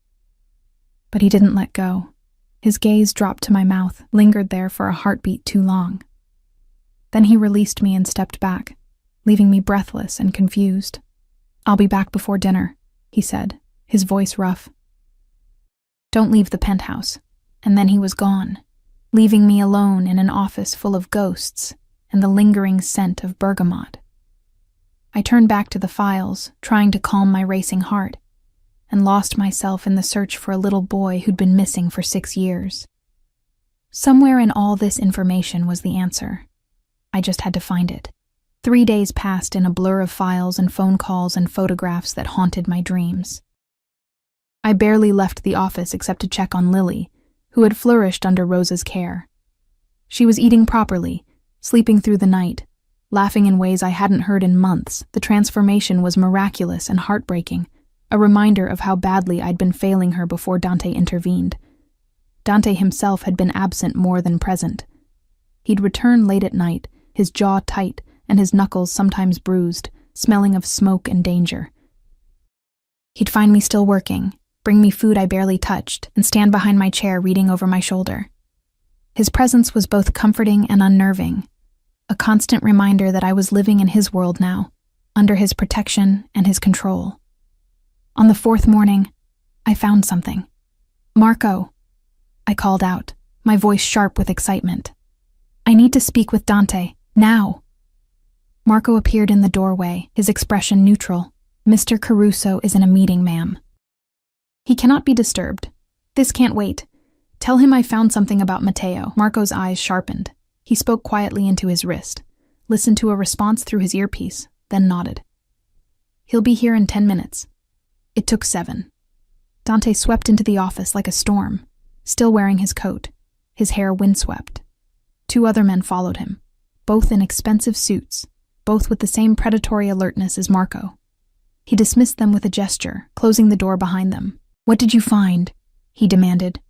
But he didn't let go. His gaze dropped to my mouth, lingered there for a heartbeat too long. Then he released me and stepped back, leaving me breathless and confused. I'll be back before dinner, he said, his voice rough. Don't leave the penthouse. And then he was gone, leaving me alone in an office full of ghosts and the lingering scent of bergamot. I turned back to the files, trying to calm my racing heart, and lost myself in the search for a little boy who'd been missing for 6 years. Somewhere in all this information was the answer. I just had to find it. 3 days passed in a blur of files and phone calls and photographs that haunted my dreams. I barely left the office except to check on Lily, who had flourished under Rosa's care. She was eating properly, sleeping through the night, laughing in ways I hadn't heard in months. The transformation was miraculous and heartbreaking, a reminder of how badly I'd been failing her before Dante intervened. Dante himself had been absent more than present. He'd return late at night, his jaw tight and his knuckles sometimes bruised, smelling of smoke and danger. He'd find me still working, bring me food I barely touched, and stand behind my chair reading over my shoulder. His presence was both comforting and unnerving. a constant reminder that I was living in his world now, under his protection and his control. On the fourth morning, I found something. "Marco," I called out, my voice sharp with excitement. "I need to speak with Dante, now." Marco appeared in the doorway, his expression neutral. "Mr. Caruso is in a meeting, ma'am." "He cannot be disturbed. This can't wait. Tell him I found something about Matteo." Marco's eyes sharpened. He spoke quietly into his wrist, listened to a response through his earpiece, then nodded. "He'll be here in 10 minutes. It took 7. Dante swept into the office like a storm, still wearing his coat, his hair windswept. 2 other men followed him, both in expensive suits, both with the same predatory alertness as Marco. He dismissed them with a gesture, closing the door behind them. "What did you find?" he demanded.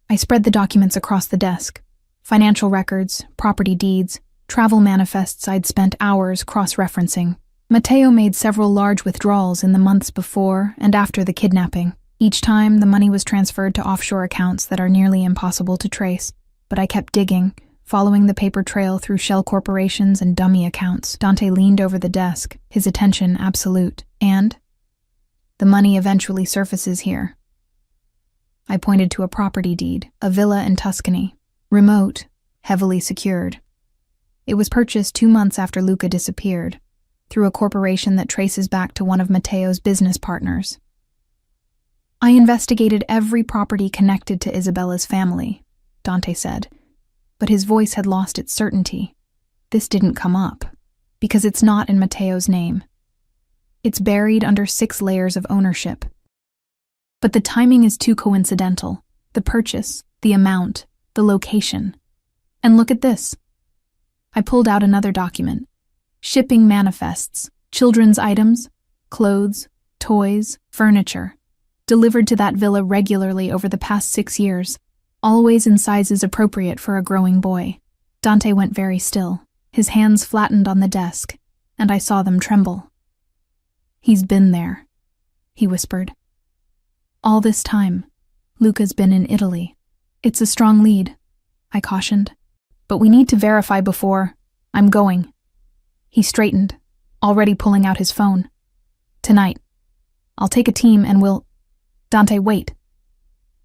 I spread the documents across the desk. Financial records, property deeds, travel manifests I'd spent hours cross-referencing. Matteo made several large withdrawals in the months before and after the kidnapping. Each time, the money was transferred to offshore accounts that are nearly impossible to trace. But I kept digging, following the paper trail through shell corporations and dummy accounts. Dante leaned over the desk, his attention absolute. "And? The money eventually surfaces here." I pointed to a property deed, a villa in Tuscany, remote, heavily secured. It was purchased 2 months after Luca disappeared, through a corporation that traces back to one of Matteo's business partners. "I investigated every property connected to Isabella's family," Dante said, but his voice had lost its certainty. "This didn't come up, because it's not in Matteo's name. It's buried under 6 layers of ownership. But the timing is too coincidental. The purchase, the amount, the location. And look at this." I pulled out another document. Shipping manifests, children's items, clothes, toys, furniture, delivered to that villa regularly over the past 6 years, always in sizes appropriate for a growing boy. Dante went very still, his hands flattened on the desk, and I saw them tremble. "He's been there," he whispered. "All this time, Luca's been in Italy. It's a strong lead," I cautioned. "But we need to verify before I'm going." He straightened, already pulling out his phone. "Tonight. I'll take a team and we'll—" "Dante, wait."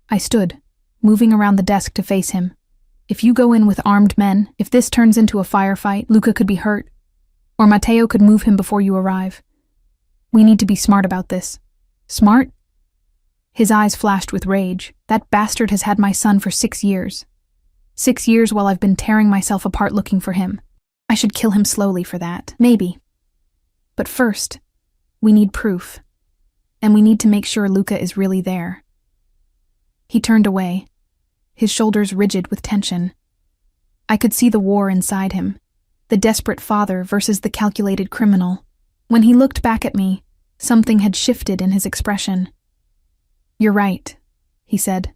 I stood, moving around the desk to face him. "If you go in with armed men, if this turns into a firefight, Luca could be hurt, or Matteo could move him before you arrive. We need to be smart about this." "Smart?" His eyes flashed with rage. "That bastard has had my son for 6 years. 6 years while I've been tearing myself apart looking for him. I should kill him slowly for that, maybe. But first, we need proof. And we need to make sure Luca is really there." He turned away, his shoulders rigid with tension. I could see the war inside him, the desperate father versus the calculated criminal. When he looked back at me, something had shifted in his expression. "You're right," he said.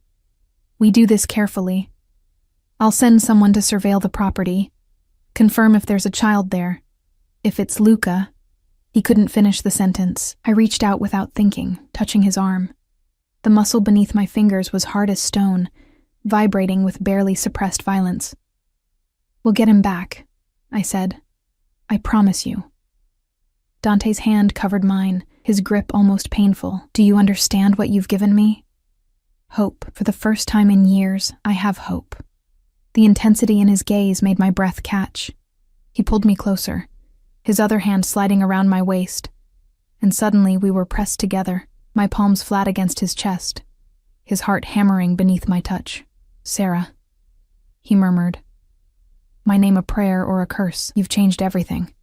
"We do this carefully. I'll send someone to surveil the property, confirm if there's a child there. If it's Luca—" He couldn't finish the sentence. I reached out without thinking, touching his arm. The muscle beneath my fingers was hard as stone, vibrating with barely suppressed violence. "We'll get him back," I said. "I promise you." Dante's hand covered mine, his grip almost painful. "Do you understand what you've given me?" Hope. For the first time in years, I have hope. The intensity in his gaze made my breath catch. He pulled me closer, his other hand sliding around my waist, and suddenly we were pressed together, my palms flat against his chest, his heart hammering beneath my touch. "Sarah," he murmured. My name a prayer or a curse. "You've changed everything."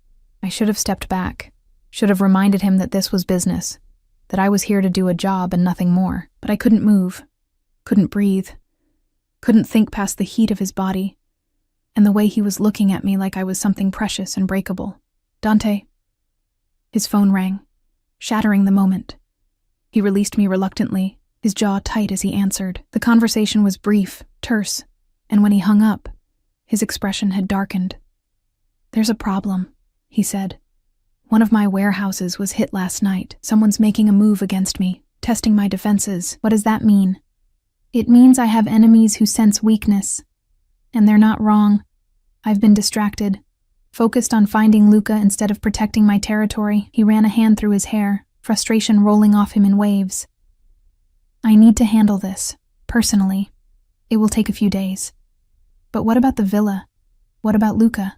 I should have stepped back, should have reminded him that this was business, that I was here to do a job and nothing more. But I couldn't move, couldn't breathe, couldn't think past the heat of his body, and the way he was looking at me like I was something precious and breakable. "Dante." His phone rang, shattering the moment. He released me reluctantly, his jaw tight as he answered. The conversation was brief, terse, and when he hung up, his expression had darkened. "There's a problem," he said. "One of my warehouses was hit last night. Someone's making a move against me, testing my defenses." "What does that mean?" "It means I have enemies who sense weakness. And they're not wrong. I've been distracted. Focused on finding Luca instead of protecting my territory, he ran a hand through his hair, frustration rolling off him in waves. I need to handle this, personally. It will take a few days. But what about the villa? What about Luca?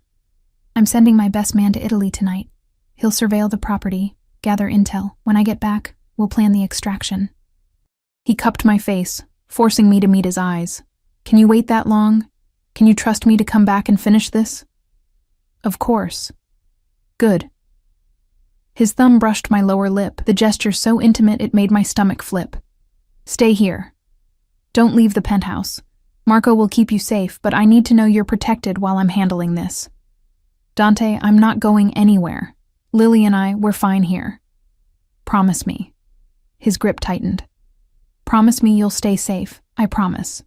I'm sending my best man to Italy tonight. He'll surveil the property, gather intel. When I get back, we'll plan the extraction. He cupped my face, forcing me to meet his eyes. Can you wait that long? Can you trust me to come back and finish this? Of course. Good. His thumb brushed my lower lip, the gesture so intimate it made my stomach flip. Stay here. Don't leave the penthouse. Marco will keep you safe, but I need to know you're protected while I'm handling this. Dante, I'm not going anywhere. Lily and I, we're fine here. Promise me. His grip tightened. Promise me you'll stay safe. I promise.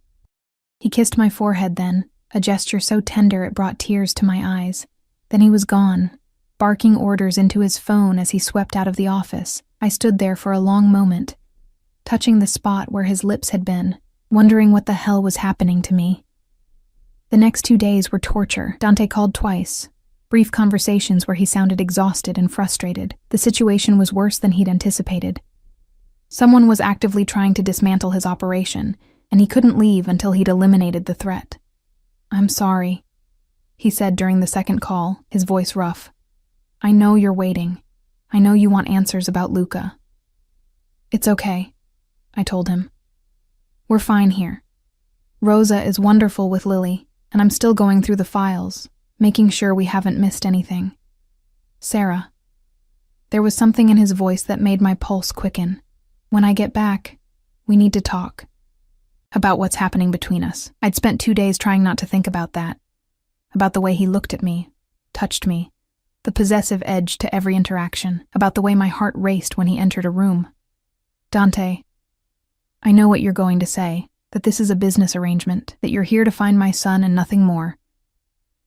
He kissed my forehead then, a gesture so tender it brought tears to my eyes. Then he was gone, barking orders into his phone as he swept out of the office. I stood there for a long moment, touching the spot where his lips had been, wondering what the hell was happening to me. The next 2 days were torture. Dante called twice. Brief conversations where he sounded exhausted and frustrated. The situation was worse than he'd anticipated. Someone was actively trying to dismantle his operation, and he couldn't leave until he'd eliminated the threat. I'm sorry, he said during the second call, his voice rough. I know you're waiting. I know you want answers about Luca. It's okay, I told him. We're fine here. Rosa is wonderful with Lily, and I'm still going through the files, making sure we haven't missed anything. Sarah. There was something in his voice that made my pulse quicken. When I get back, we need to talk. About what's happening between us. I'd spent 2 days trying not to think about that. About the way he looked at me, touched me, the possessive edge to every interaction, about the way my heart raced when he entered a room. Dante, I know what you're going to say, that this is a business arrangement, that you're here to find my son and nothing more.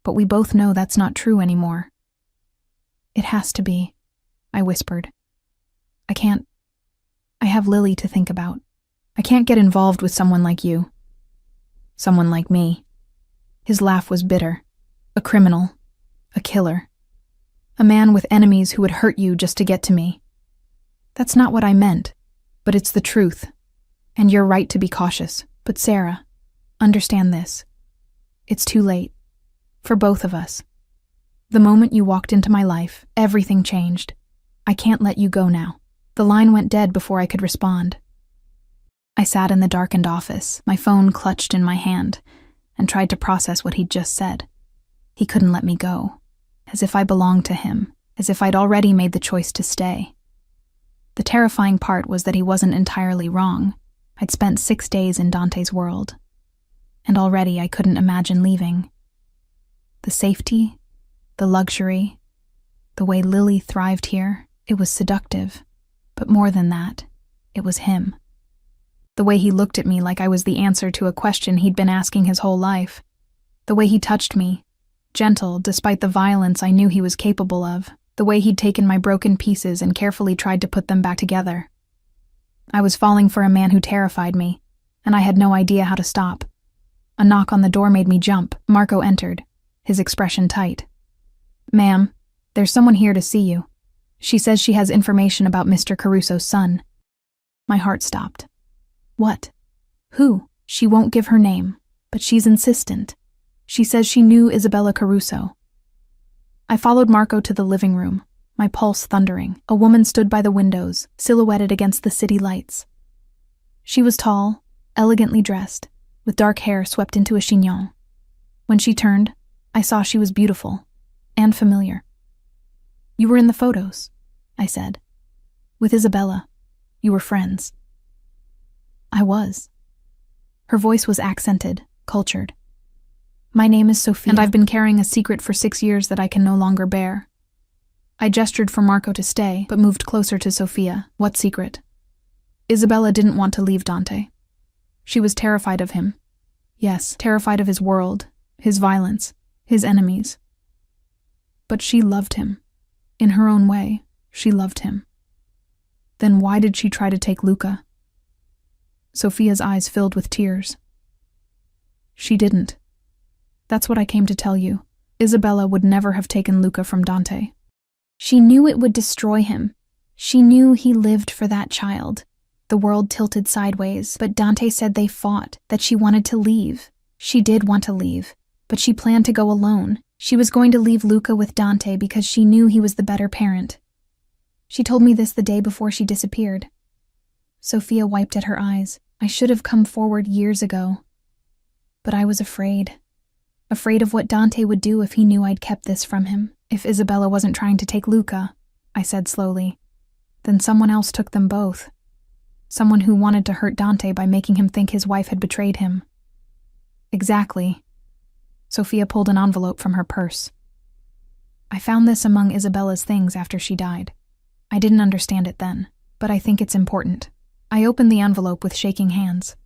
But we both know that's not true anymore. It has to be, I whispered. I have Lily to think about. I can't get involved with someone like you. Someone like me. His laugh was bitter. A criminal. A killer. A man with enemies who would hurt you just to get to me. That's not what I meant, but it's the truth. And you're right to be cautious. But Sarah, understand this. It's too late. For both of us. The moment you walked into my life, everything changed. I can't let you go now. The line went dead before I could respond. I sat in the darkened office, my phone clutched in my hand, and tried to process what he'd just said. He couldn't let me go. As if I belonged to him. As if I'd already made the choice to stay. The terrifying part was that he wasn't entirely wrong. I'd spent 6 days in Dante's world. And already I couldn't imagine leaving. The safety, the luxury, the way Lily thrived here, it was seductive. But more than that, it was him. The way he looked at me like I was the answer to a question he'd been asking his whole life. The way he touched me, gentle despite the violence I knew he was capable of. The way he'd taken my broken pieces and carefully tried to put them back together. I was falling for a man who terrified me, and I had no idea how to stop. A knock on the door made me jump. Marco entered, his expression tight. Ma'am, there's someone here to see you. She says she has information about Mr. Caruso's son. My heart stopped. What? Who? She won't give her name, but she's insistent. She says she knew Isabella Caruso. I followed Marco to the living room, my pulse thundering. A woman stood by the windows, silhouetted against the city lights. She was tall, elegantly dressed, with dark hair swept into a chignon. When she turned, I saw she was beautiful and familiar. You were in the photos, I said. With Isabella. You were friends. I was. Her voice was accented, cultured. My name is Sophia, and I've been carrying a secret for 6 years that I can no longer bear. I gestured for Marco to stay, but moved closer to Sophia. What secret? Isabella didn't want to leave Dante. She was terrified of him. Yes, terrified of his world, his violence, his enemies. But she loved him. In her own way, she loved him. Then why did she try to take Luca? Sophia's eyes filled with tears. She didn't. That's what I came to tell you. Isabella would never have taken Luca from Dante. She knew it would destroy him. She knew he lived for that child. The world tilted sideways, but Dante said they fought, that she wanted to leave. She did want to leave, but she planned to go alone. She was going to leave Luca with Dante because she knew he was the better parent. She told me this the day before she disappeared. Sophia wiped at her eyes. I should have come forward years ago. But I was afraid. Afraid of what Dante would do if he knew I'd kept this from him. If Isabella wasn't trying to take Luca, I said slowly, then someone else took them both. Someone who wanted to hurt Dante by making him think his wife had betrayed him. Exactly. Sophia pulled an envelope from her purse. I found this among Isabella's things after she died. I didn't understand it then, but I think it's important. I opened the envelope with shaking hands.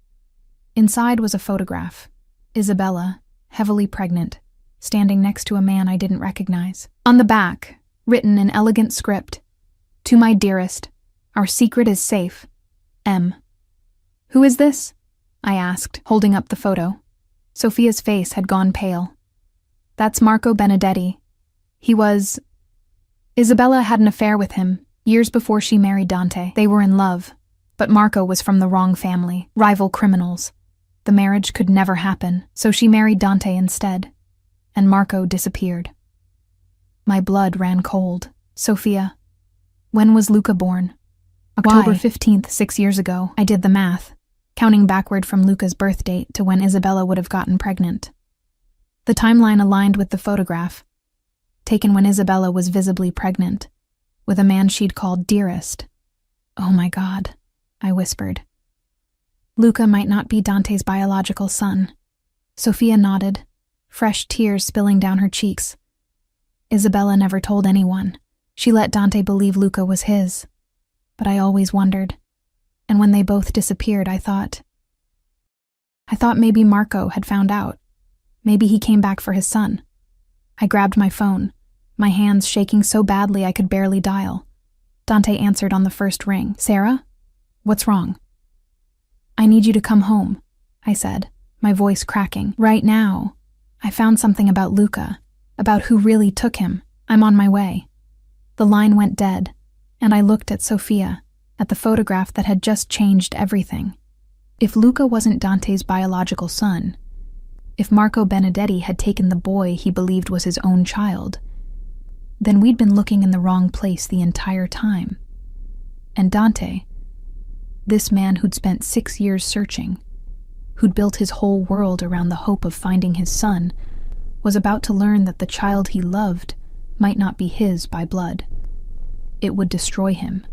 Inside was a photograph. Isabella, heavily pregnant, standing next to a man I didn't recognize. On the back, written in elegant script, "To my dearest, our secret is safe. M." "Who is this?" I asked, holding up the photo. Sophia's face had gone pale. "That's Marco Benedetti. He was..." Isabella had an affair with him, years before she married Dante. They were in love, but Marco was from the wrong family, rival criminals. The marriage could never happen, so she married Dante instead, and Marco disappeared. My blood ran cold. Sophia, when was Luca born? October 15th, 6 years ago. I did the math, counting backward from Luca's birth date to when Isabella would have gotten pregnant. The timeline aligned with the photograph, taken when Isabella was visibly pregnant, with a man she'd called dearest. "Oh my God," I whispered. Luca might not be Dante's biological son. Sophia nodded, fresh tears spilling down her cheeks. Isabella never told anyone. She let Dante believe Luca was his. But I always wondered. And when they both disappeared, I thought maybe Marco had found out. Maybe he came back for his son. I grabbed my phone, my hands shaking so badly I could barely dial. Dante answered on the first ring. "Sarah? What's wrong?" "I need you to come home," I said, my voice cracking. "Right now. I found something about Luca, about who really took him. I'm on my way." The line went dead, and I looked at Sophia, at the photograph that had just changed everything. If Luca wasn't Dante's biological son, if Marco Benedetti had taken the boy he believed was his own child, then we'd been looking in the wrong place the entire time. And Dante, this man who'd spent 6 years searching, who'd built his whole world around the hope of finding his son, was about to learn that the child he loved might not be his by blood. It would destroy him,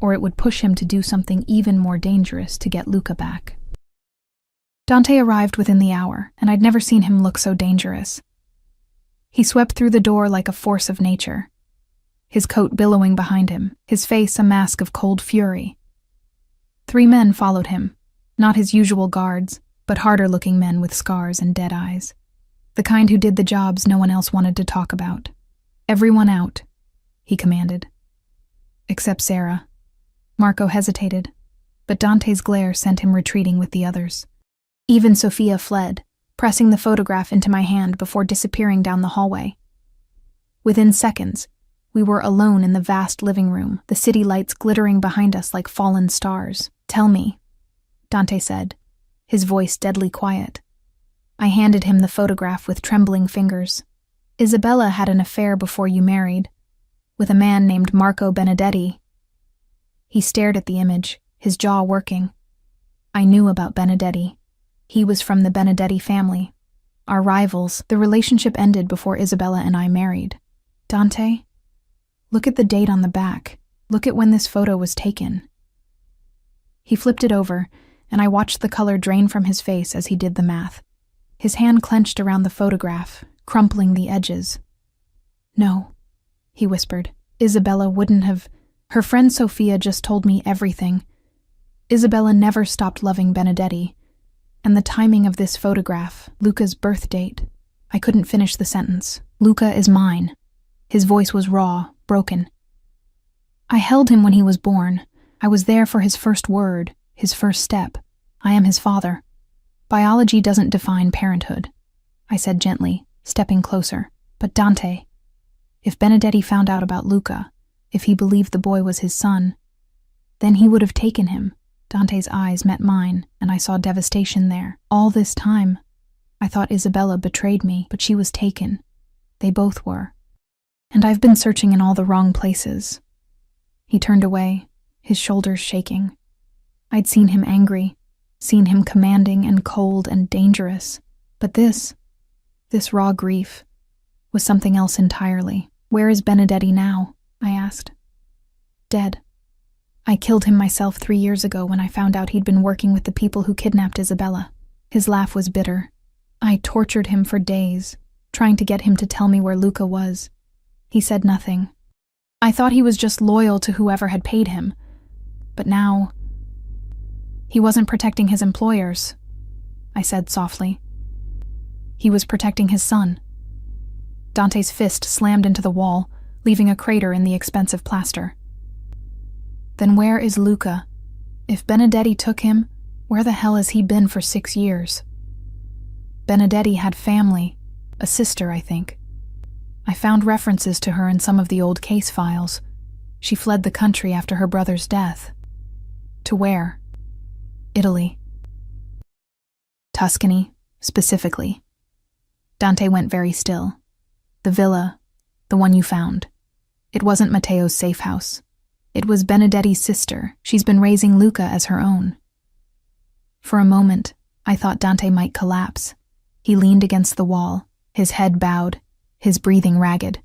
or it would push him to do something even more dangerous to get Luca back. Dante arrived within the hour, and I'd never seen him look so dangerous. He swept through the door like a force of nature, his coat billowing behind him, his face a mask of cold fury. 3 men followed him, not his usual guards, but harder-looking men with scars and dead eyes. The kind who did the jobs no one else wanted to talk about. "Everyone out," he commanded. Except Sarah. Marco hesitated, but Dante's glare sent him retreating with the others. Even Sophia fled, pressing the photograph into my hand before disappearing down the hallway. Within seconds, we were alone in the vast living room, the city lights glittering behind us like fallen stars. "Tell me," Dante said, his voice deadly quiet. I handed him the photograph with trembling fingers. "Isabella had an affair before you married, with a man named Marco Benedetti." He stared at the image, his jaw working. I knew about Benedetti. He was from the Benedetti family. Our rivals. The relationship ended before Isabella and I married. "Dante, look at the date on the back. Look at when this photo was taken." He flipped it over, and I watched the color drain from his face as he did the math. His hand clenched around the photograph, crumpling the edges. "No," he whispered. "Isabella wouldn't have. Her friend Sophia just told me everything. Isabella never stopped loving Benedetti. And the timing of this photograph, Luca's birth date." I couldn't finish the sentence. "Luca is mine." His voice was raw, broken. "I held him when he was born. I was there for his first word, his first step. I am his father. Biology doesn't define parenthood," I said gently, stepping closer. But Dante, if Benedetti found out about Luca, if he believed the boy was his son, then he would have taken him. Dante's eyes met mine, and I saw devastation there. All this time, I thought Isabella betrayed me, but she was taken. They both were. And I've been searching in all the wrong places. He turned away, his shoulders shaking. I'd seen him angry, seen him commanding and cold and dangerous. But this raw grief, was something else entirely. Where is Benedetti now? I asked. Dead. I killed him myself 3 years ago when I found out he'd been working with the people who kidnapped Isabella. His laugh was bitter. I tortured him for days, trying to get him to tell me where Luca was. He said nothing. I thought he was just loyal to whoever had paid him. But now, he wasn't protecting his employers, I said softly. He was protecting his son. Dante's fist slammed into the wall, leaving a crater in the expensive plaster. Then where is Luca? If Benedetti took him, where the hell has he been for 6 years? Benedetti had family, a sister, I think. I found references to her in some of the old case files. She fled the country after her brother's death. To where? Italy. Tuscany, specifically. Dante went very still. The villa, the one you found. It wasn't Matteo's safe house. It was Benedetti's sister. She's been raising Luca as her own. For a moment, I thought Dante might collapse. He leaned against the wall, his head bowed, his breathing ragged.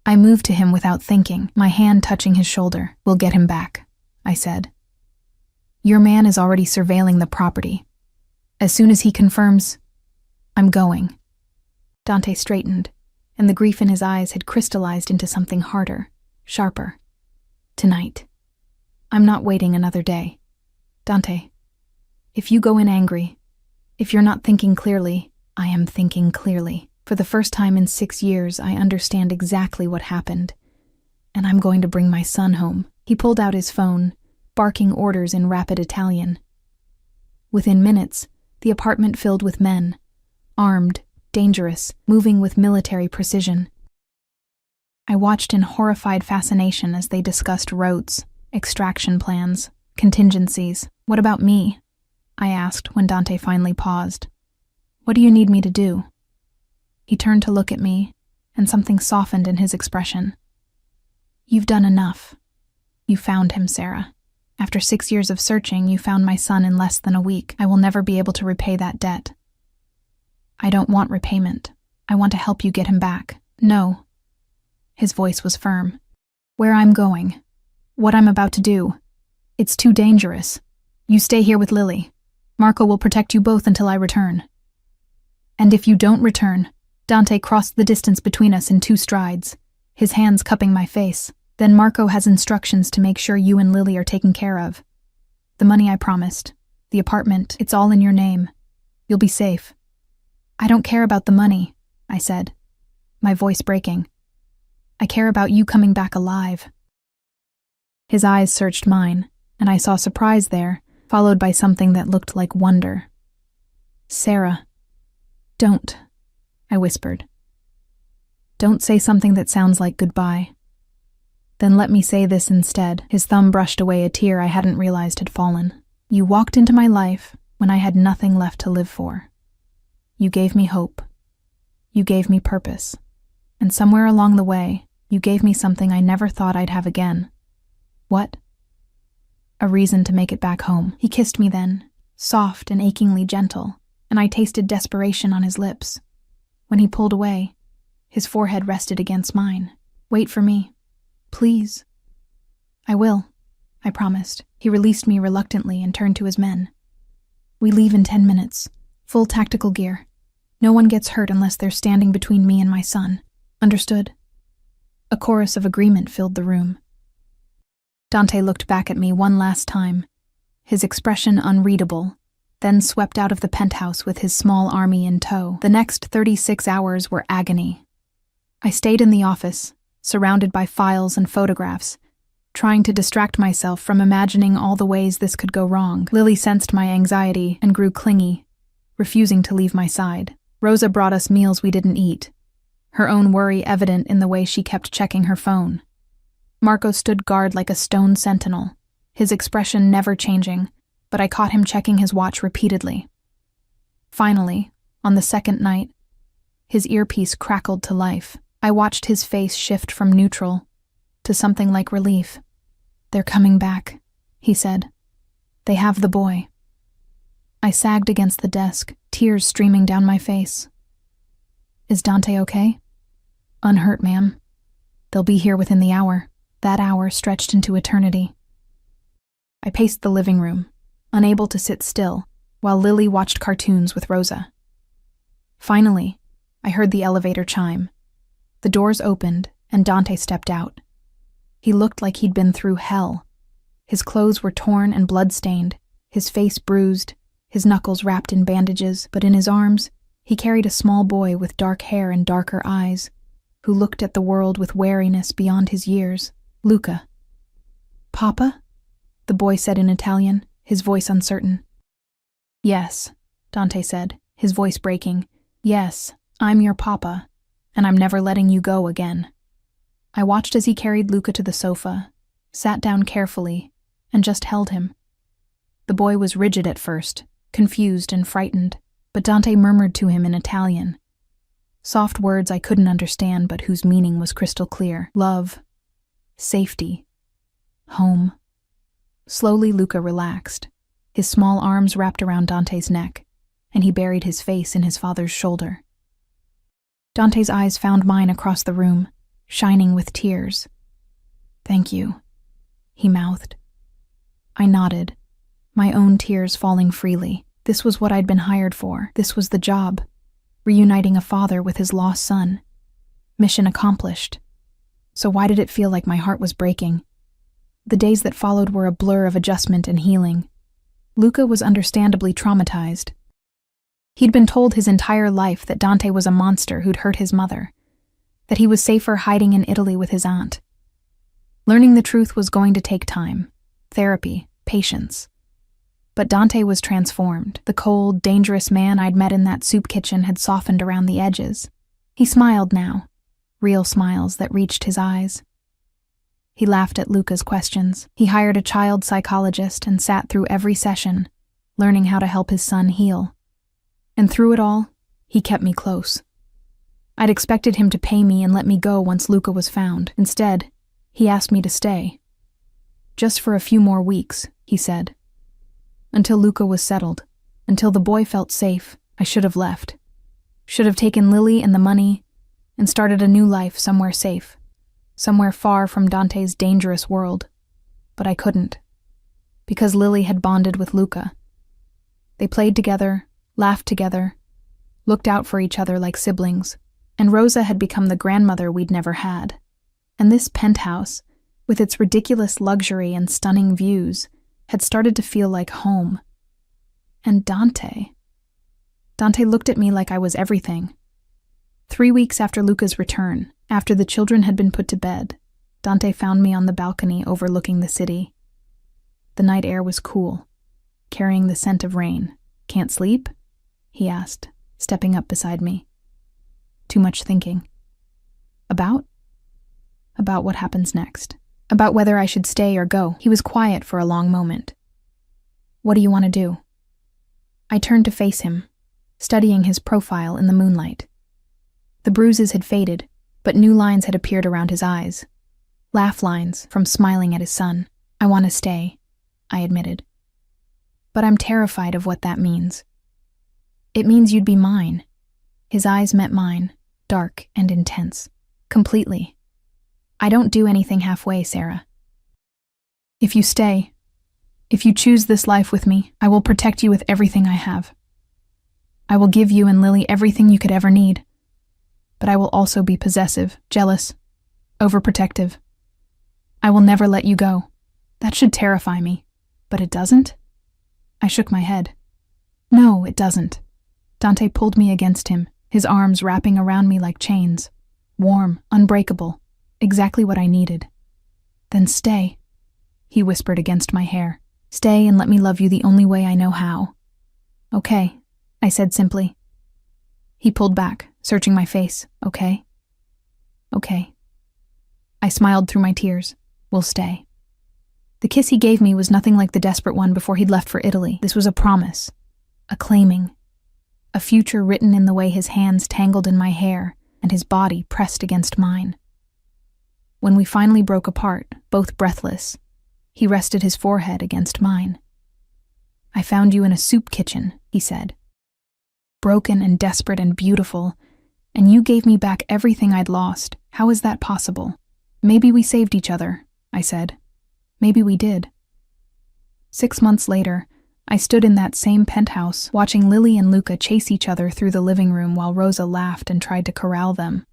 I moved to him without thinking, my hand touching his shoulder. We'll get him back, I said. Your man is already surveilling the property. As soon as he confirms, I'm going. Dante straightened, and the grief in his eyes had crystallized into something harder, sharper. Tonight. I'm not waiting another day. Dante, if you go in angry, if you're not thinking clearly, I am thinking clearly. For the first time in 6 years, I understand exactly what happened. And I'm going to bring my son home. He pulled out his phone, barking orders in rapid Italian. Within minutes, the apartment filled with men, armed, dangerous, moving with military precision. I watched in horrified fascination as they discussed routes, extraction plans, contingencies. What about me? I asked when Dante finally paused. What do you need me to do? He turned to look at me, and something softened in his expression. You've done enough. You found him, Sarah. After 6 years of searching, you found my son in less than a week. I will never be able to repay that debt. I don't want repayment. I want to help you get him back. No. His voice was firm. Where I'm going. What I'm about to do. It's too dangerous. You stay here with Lily. Marco will protect you both until I return. And if you don't return, Dante crossed the distance between us in 2 strides, his hands cupping my face. Then Marco has instructions to make sure you and Lily are taken care of. The money I promised, the apartment, it's all in your name. You'll be safe. I don't care about the money, I said, my voice breaking. I care about you coming back alive. His eyes searched mine, and I saw surprise there, followed by something that looked like wonder. Sarah, don't, I whispered. Don't say something that sounds like goodbye. Then let me say this instead. His thumb brushed away a tear I hadn't realized had fallen. You walked into my life when I had nothing left to live for. You gave me hope. You gave me purpose. And somewhere along the way, you gave me something I never thought I'd have again. What? A reason to make it back home. He kissed me then, soft and achingly gentle, and I tasted desperation on his lips. When he pulled away, his forehead rested against mine. Wait for me. Please. I will, I promised. He released me reluctantly and turned to his men. We leave in 10 minutes. Full tactical gear. No one gets hurt unless they're standing between me and my son. Understood? A chorus of agreement filled the room. Dante looked back at me one last time, his expression unreadable, then swept out of the penthouse with his small army in tow. The next 36 hours were agony. I stayed in the office, surrounded by files and photographs, trying to distract myself from imagining all the ways this could go wrong. Lily sensed my anxiety and grew clingy, refusing to leave my side. Rosa brought us meals we didn't eat. her own worry evident in the way she kept checking her phone. Marco stood guard like a stone sentinel, his expression never changing, but I caught him checking his watch repeatedly. Finally, on the second night, his earpiece crackled to life. I watched his face shift from neutral to something like relief. "They're coming back," he said. "They have the boy." I sagged against the desk, tears streaming down my face. "Is Dante okay?" "Unhurt, ma'am. They'll be here within the hour." That hour stretched into eternity. I paced the living room, unable to sit still, while Lily watched cartoons with Rosa. Finally, I heard the elevator chime. The doors opened, and Dante stepped out. He looked like he'd been through hell. His clothes were torn and blood-stained, his face bruised, his knuckles wrapped in bandages, but in his arms, he carried a small boy with dark hair and darker eyes, who looked at the world with wariness beyond his years. "Luca." "Papa?" the boy said in Italian, his voice uncertain. "Yes," Dante said, his voice breaking. "Yes, I'm your papa, and I'm never letting you go again." I watched as he carried Luca to the sofa, sat down carefully, and just held him. The boy was rigid at first, confused and frightened, but Dante murmured to him in Italian. Soft words I couldn't understand, but whose meaning was crystal clear. Love. Safety. Home. Slowly Luca relaxed, his small arms wrapped around Dante's neck, and he buried his face in his father's shoulder. Dante's eyes found mine across the room, shining with tears. "Thank you," he mouthed. I nodded, my own tears falling freely. This was what I'd been hired for. This was the job, reuniting a father with his lost son. Mission accomplished. So why did it feel like my heart was breaking? The days that followed were a blur of adjustment and healing. Luca was understandably traumatized. He'd been told his entire life that Dante was a monster who'd hurt his mother, that he was safer hiding in Italy with his aunt. Learning the truth was going to take time, therapy, patience. But Dante was transformed. The cold, dangerous man I'd met in that soup kitchen had softened around the edges. He smiled now, real smiles that reached his eyes. He laughed at Luca's questions. He hired a child psychologist and sat through every session, learning how to help his son heal. And through it all, he kept me close. I'd expected him to pay me and let me go once Luca was found. Instead, he asked me to stay. "Just for a few more weeks," he said. "Until Luca was settled, until the boy felt safe, I should have left. Should have taken Lily and the money and started a new life somewhere safe, somewhere far from Dante's dangerous world. But I couldn't, because Lily had bonded with Luca. They played together, laughed together, looked out for each other like siblings, and Rosa had become the grandmother we'd never had. And this penthouse, with its ridiculous luxury and stunning views, had started to feel like home. And Dante looked at me like I was everything. 3 weeks after Luca's return, after the children had been put to bed, Dante found me on the balcony overlooking the city. The night air was cool, carrying the scent of rain. "Can't sleep?" he asked, stepping up beside me. "Too much thinking." About? About what happens next. About whether I should stay or go. He was quiet for a long moment. "What do you want to do?" I turned to face him, studying his profile in the moonlight. The bruises had faded, but new lines had appeared around his eyes. Laugh lines from smiling at his son. "I want to stay," I admitted. "But I'm terrified of what that means." "It means you'd be mine." His eyes met mine, dark and intense. "Completely. I don't do anything halfway, Sarah. If you stay, if you choose this life with me, I will protect you with everything I have. I will give you and Lily everything you could ever need. But I will also be possessive, jealous, overprotective. I will never let you go. That should terrify me, but it doesn't?" I shook my head. "No, it doesn't." Dante pulled me against him, his arms wrapping around me like chains. Warm, unbreakable, exactly what I needed. "Then stay," he whispered against my hair. "Stay and let me love you the only way I know how." "Okay," I said simply. He pulled back, searching my face. "Okay?" Okay. I smiled through my tears. We'll stay. The kiss he gave me was nothing like the desperate one before he'd left for Italy. This was a promise, a claiming, a future written in the way his hands tangled in my hair and his body pressed against mine. When we finally broke apart, both breathless, he rested his forehead against mine. I found you in a soup kitchen, he said. Broken and desperate and beautiful, and you gave me back everything I'd lost. How is that possible? Maybe we saved each other, I said. Maybe we did. 6 months later, I stood in that same penthouse, watching Lily and Luca chase each other through the living room while Rosa laughed and tried to corral them.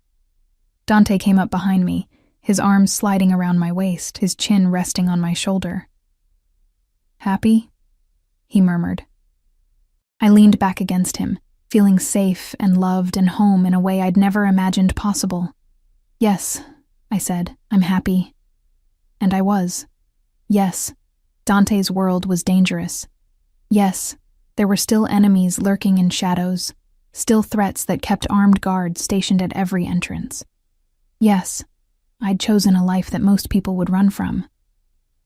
Dante came up behind me, his arms sliding around my waist, his chin resting on my shoulder. Happy? He murmured. I leaned back against him, feeling safe and loved and home in a way I'd never imagined possible. Yes, I said, I'm happy. And I was. Yes, Dante's world was dangerous. Yes, there were still enemies lurking in shadows, still threats that kept armed guards stationed at every entrance. Yes, I'd chosen a life that most people would run from.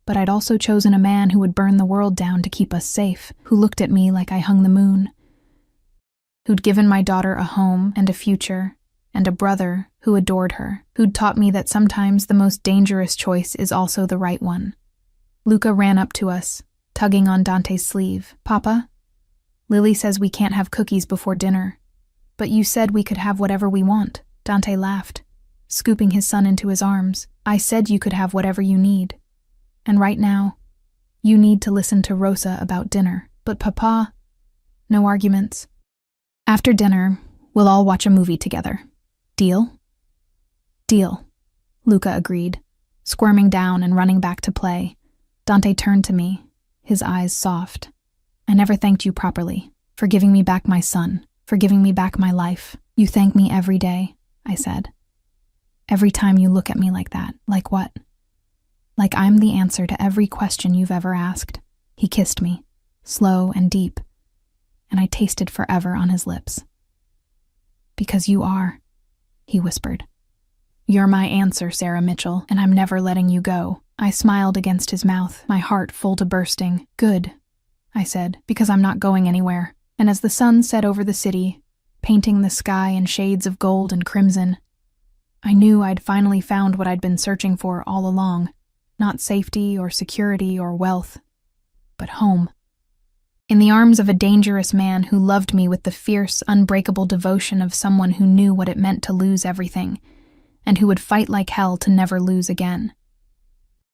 But I'd also chosen a man who would burn the world down to keep us safe, who looked at me like I hung the moon, who'd given my daughter a home and a future, and a brother who adored her, who'd taught me that sometimes the most dangerous choice is also the right one. Luca ran up to us, tugging on Dante's sleeve. Papa, Lily says we can't have cookies before dinner, but you said we could have whatever we want. Dante laughed, scooping his son into his arms. I said you could have whatever you need. And right now, you need to listen to Rosa about dinner. But Papa, no arguments. After dinner, we'll all watch a movie together. Deal? Deal, Luca agreed, squirming down and running back to play. Dante turned to me, his eyes soft. I never thanked you properly, for giving me back my son, for giving me back my life. You thank me every day, I said. Every time you look at me like that. Like what? Like I'm the answer to every question you've ever asked. He kissed me, slow and deep, and I tasted forever on his lips. Because you are, he whispered. You're my answer, Sarah Mitchell, and I'm never letting you go. I smiled against his mouth, my heart full to bursting. Good, I said, because I'm not going anywhere. And as the sun set over the city, painting the sky in shades of gold and crimson, I knew I'd finally found what I'd been searching for all along. Not safety or security or wealth, but home. In the arms of a dangerous man who loved me with the fierce, unbreakable devotion of someone who knew what it meant to lose everything, and who would fight like hell to never lose again.